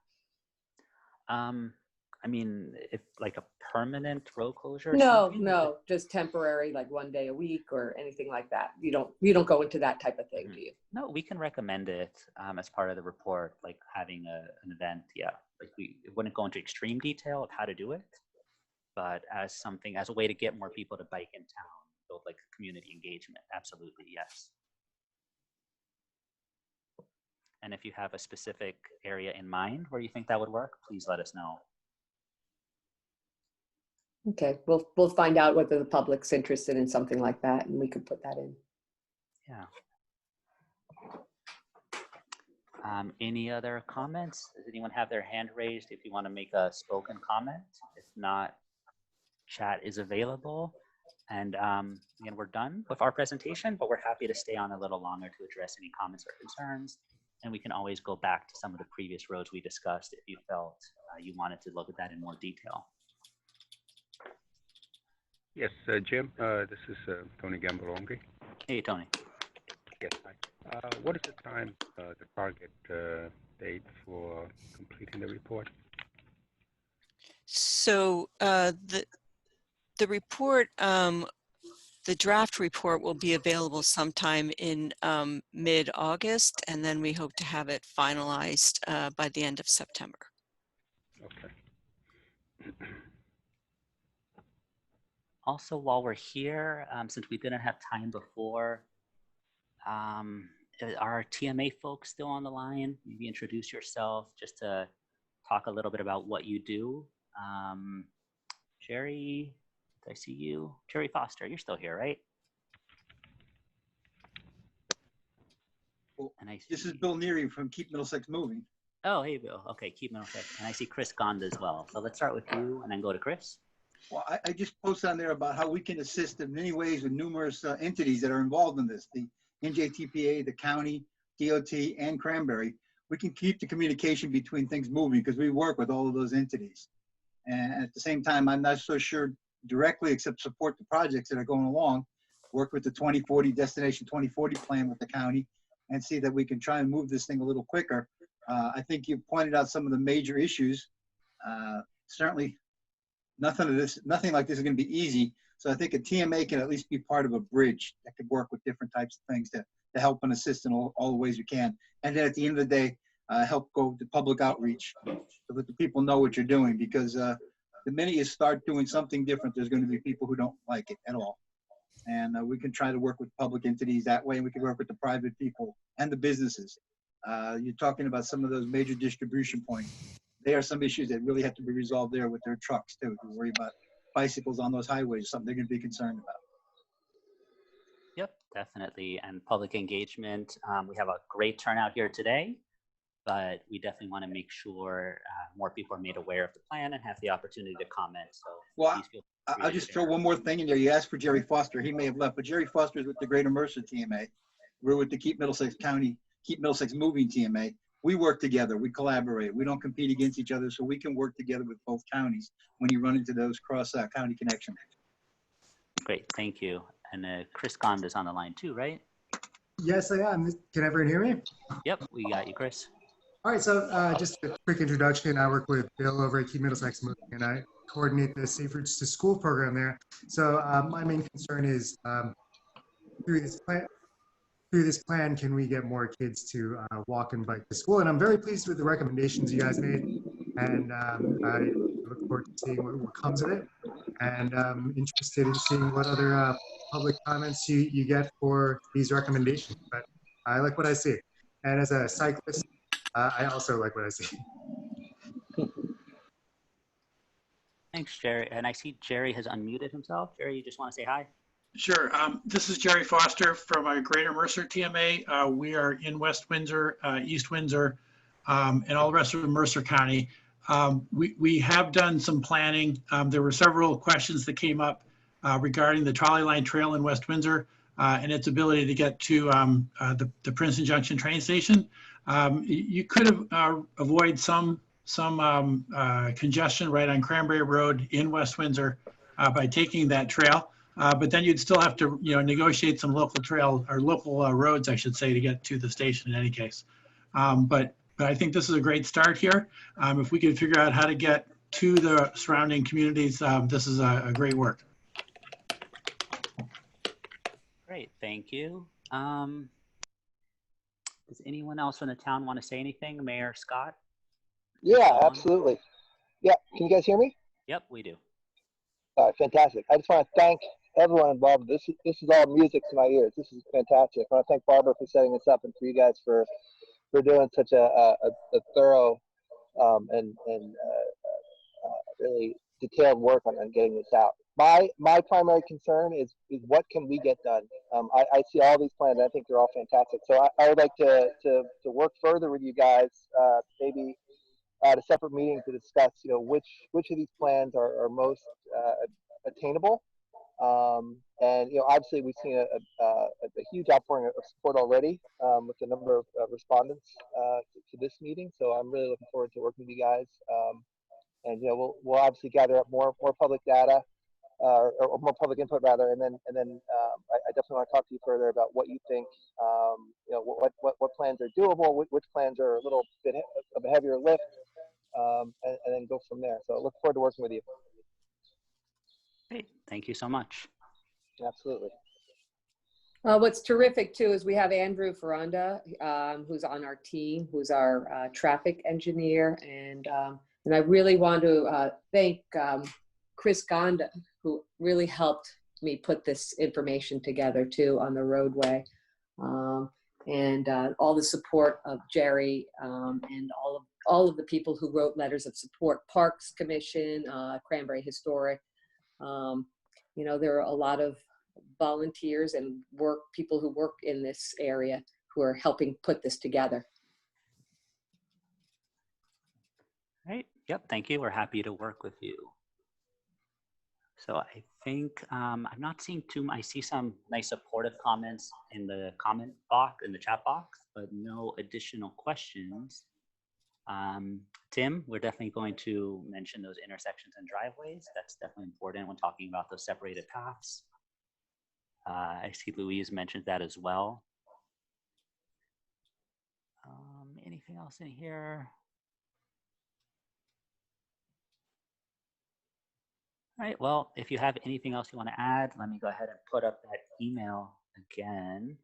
I mean, if like a permanent road closure? No, just temporary, like one day a week or anything like that. You don't go into that type of thing, do you? No, we can recommend it as part of the report, like having an event. Yeah, like it wouldn't go into extreme detail of how to do it, but as a way to get more people to bike in town, build like community engagement. Absolutely, yes. And if you have a specific area in mind where you think that would work, please let us know. Okay, we'll find out whether the public's interested in something like that, and we could put that in. Yeah. Any other comments? Does anyone have their hand raised if you want to make a spoken comment? If not, chat is available. And again, we're done with our presentation, but we're happy to stay on a little longer to address any comments or concerns. And we can always go back to some of the previous roads we discussed if you felt you wanted to look at that in more detail. Yes, Jim, this is Tony Gambolonghi. Hey, Tony. Yes, hi. What is the time, the target date for completing the report? So the report, the draft report will be available sometime in mid-August, and then we hope to have it finalized by the end of September. Okay. Also, while we're here, since we didn't have time before, are TMA folks still on the line? Maybe introduce yourself just to talk a little bit about what you do. Jerry, did I see you? Jerry Foster, you're still here, right? Well, and this is Bill Neary from Keep Middlesex Moving. Oh, hey, Bill. Okay, Keep Middlesex. And I see Chris Gonda as well. So let's start with you and then go to Chris. Well, I just posted on there about how we can assist in many ways with numerous entities that are involved in this. The NJTPA, the county, DOT, and Cranbury. We can keep the communication between things moving because we work with all of those entities. And at the same time, I'm not so sure directly except support the projects that are going along, work with the 2040 Destination 2040 plan with the county and see that we can try and move this thing a little quicker. I think you pointed out some of the major issues. Certainly nothing like this is going to be easy. So I think a TMA can at least be part of a bridge that could work with different types of things to to help and assist in all the ways we can. And then at the end of the day, help go to public outreach so that the people know what you're doing, because the minute you start doing something different, there's going to be people who don't like it at all. And we can try to work with public entities that way, and we can work with the private people and the businesses. You're talking about some of those major distribution points. There are some issues that really have to be resolved there with their trucks too, to worry about bicycles on those highways, something they're going to be concerned about. Yep, definitely. And public engagement, we have a great turnout here today, but we definitely want to make sure more people are made aware of the plan and have the opportunity to comment. So well, please feel free I'll to just share. throw one more thing in there. You asked for Jerry Foster. He may have left, but Jerry Foster is with the Greater Mercer TMA. We're with the Keep Middlesex Moving TMA. We work together. We collaborate. We don't compete against each other, so we can work together with both counties when you run into those cross-county connections. Great, thank you. And Chris Gond is on the line too, right? Yes, I am. Can everyone hear me? Yep, we got you, Chris. All right, so just a quick introduction. I work with Bill over at Keep Middlesex Moving, and I coordinate the Safe Routes to School program there. So my main concern is through this plan, can we get more kids to walk and bike to school? And I'm very pleased with the recommendations you guys made, and I look forward to seeing what comes of it. And I'm interested in seeing what other public comments you get for these recommendations. But I like what I see. And as a cyclist, I also like what I see. Thanks, Jerry. And I see Jerry has unmuted himself. Jerry, you just want to say hi? Sure. This is Jerry Foster from our Greater Mercer TMA. We are in West Windsor, East Windsor, and all the rest of Mercer County. We have done some planning. There were several questions that came up regarding the trolley line trail in West Windsor and its ability to get to the Princeton Junction train station. You could avoid some congestion right on Cranbury Road in West Windsor by taking that trail. But then you'd still have to, negotiate some local trail or local roads, I should say, to get to the station in any case. But I think this is a great start here. If we can figure out how to get to the surrounding communities, this is a great work. Great, thank you. Does anyone else from the town want to say anything? Mayor Scott? Yeah, absolutely. Yeah, can you guys hear me? Yep, we do. All right, fantastic. I just want to thank everyone involved. This is all music to my ears. This is fantastic. I want to thank Barbara for setting this up and for you guys for doing such a thorough and really detailed work on getting this out. My primary concern is what can we get done. I see all these plans. I think they're all fantastic. So I would like to work further with you guys, maybe at a separate meeting to discuss, which of these plans are most attainable. And obviously we've seen a huge outpouring of support already with the number of respondents to this meeting. So I'm really looking forward to working with you guys. And we'll obviously gather up more public data or more public input rather, and then I definitely want to talk to you further about what you think. What plans are doable, which plans are a little bit of a heavier lift, and then go from there. So I look forward to working with you. Great, thank you so much. Absolutely. What's terrific too is we have Andrew Ferranda, who's on our team, who's our traffic engineer, and I really want to thank Chris Gonda, who really helped me put this information together too on the roadway, and all the support of Jerry and all of the people who wrote letters of support, Parks Commission, Cranbury Historic. There are a lot of volunteers and people who work in this area who are helping put this together. Right. Yep. Thank you. We're happy to work with you. So I think I'm not seeing I see some nice supportive comments in the comment box, in the chat box, but no additional questions. Tim, we're definitely going to mention those intersections and driveways. That's definitely important when talking about those separated paths. I see Louise mentioned that as well. Anything else in here? All right, well, if you have anything else you want to add, let me go ahead and put up that email again.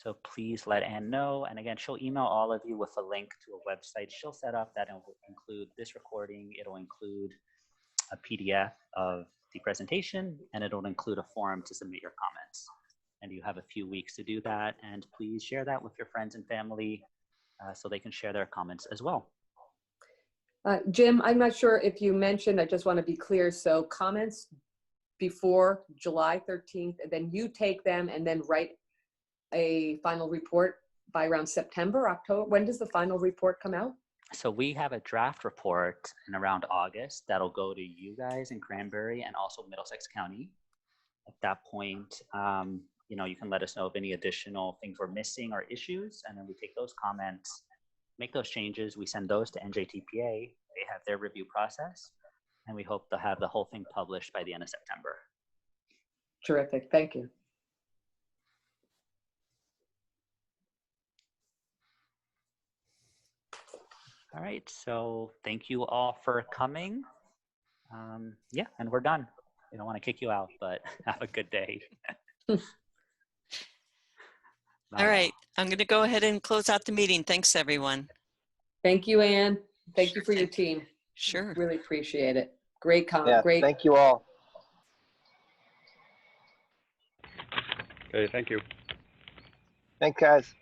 So please let Ann know. And again, she'll email all of you with a link to a website she'll set up that will include this recording. It'll include a PDF of the presentation, and it'll include a form to submit your comments. And you have a few weeks to do that. And please share that with your friends and family so they can share their comments as well. Jim, I'm not sure if you mentioned, I just want to be clear. So comments before July 13th, and then you take them and then write a final report by around September, October. When does the final report come out? So we have a draft report in around August that'll go to you guys in Cranbury and also Middlesex County. At that point, you know, you can let us know of any additional things we're missing or issues, and then we take those comments, make those changes. We send those to NJTPA. They have their review process, and we hope to have the whole thing published by the end of September. Terrific. Thank you. All right, so thank you all for coming. Yeah, and we're done. We don't want to kick you out, but have a good day. All right, I'm going to go ahead and close out the meeting. Thanks, everyone. Thank you, Ann. Thank you for your team. Sure. Really appreciate it. Great comment. Yeah, Great. thank you all. Okay, thank you. Thanks, guys.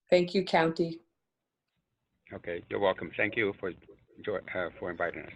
Thank you, County. Okay, you're welcome. Thank you for inviting us.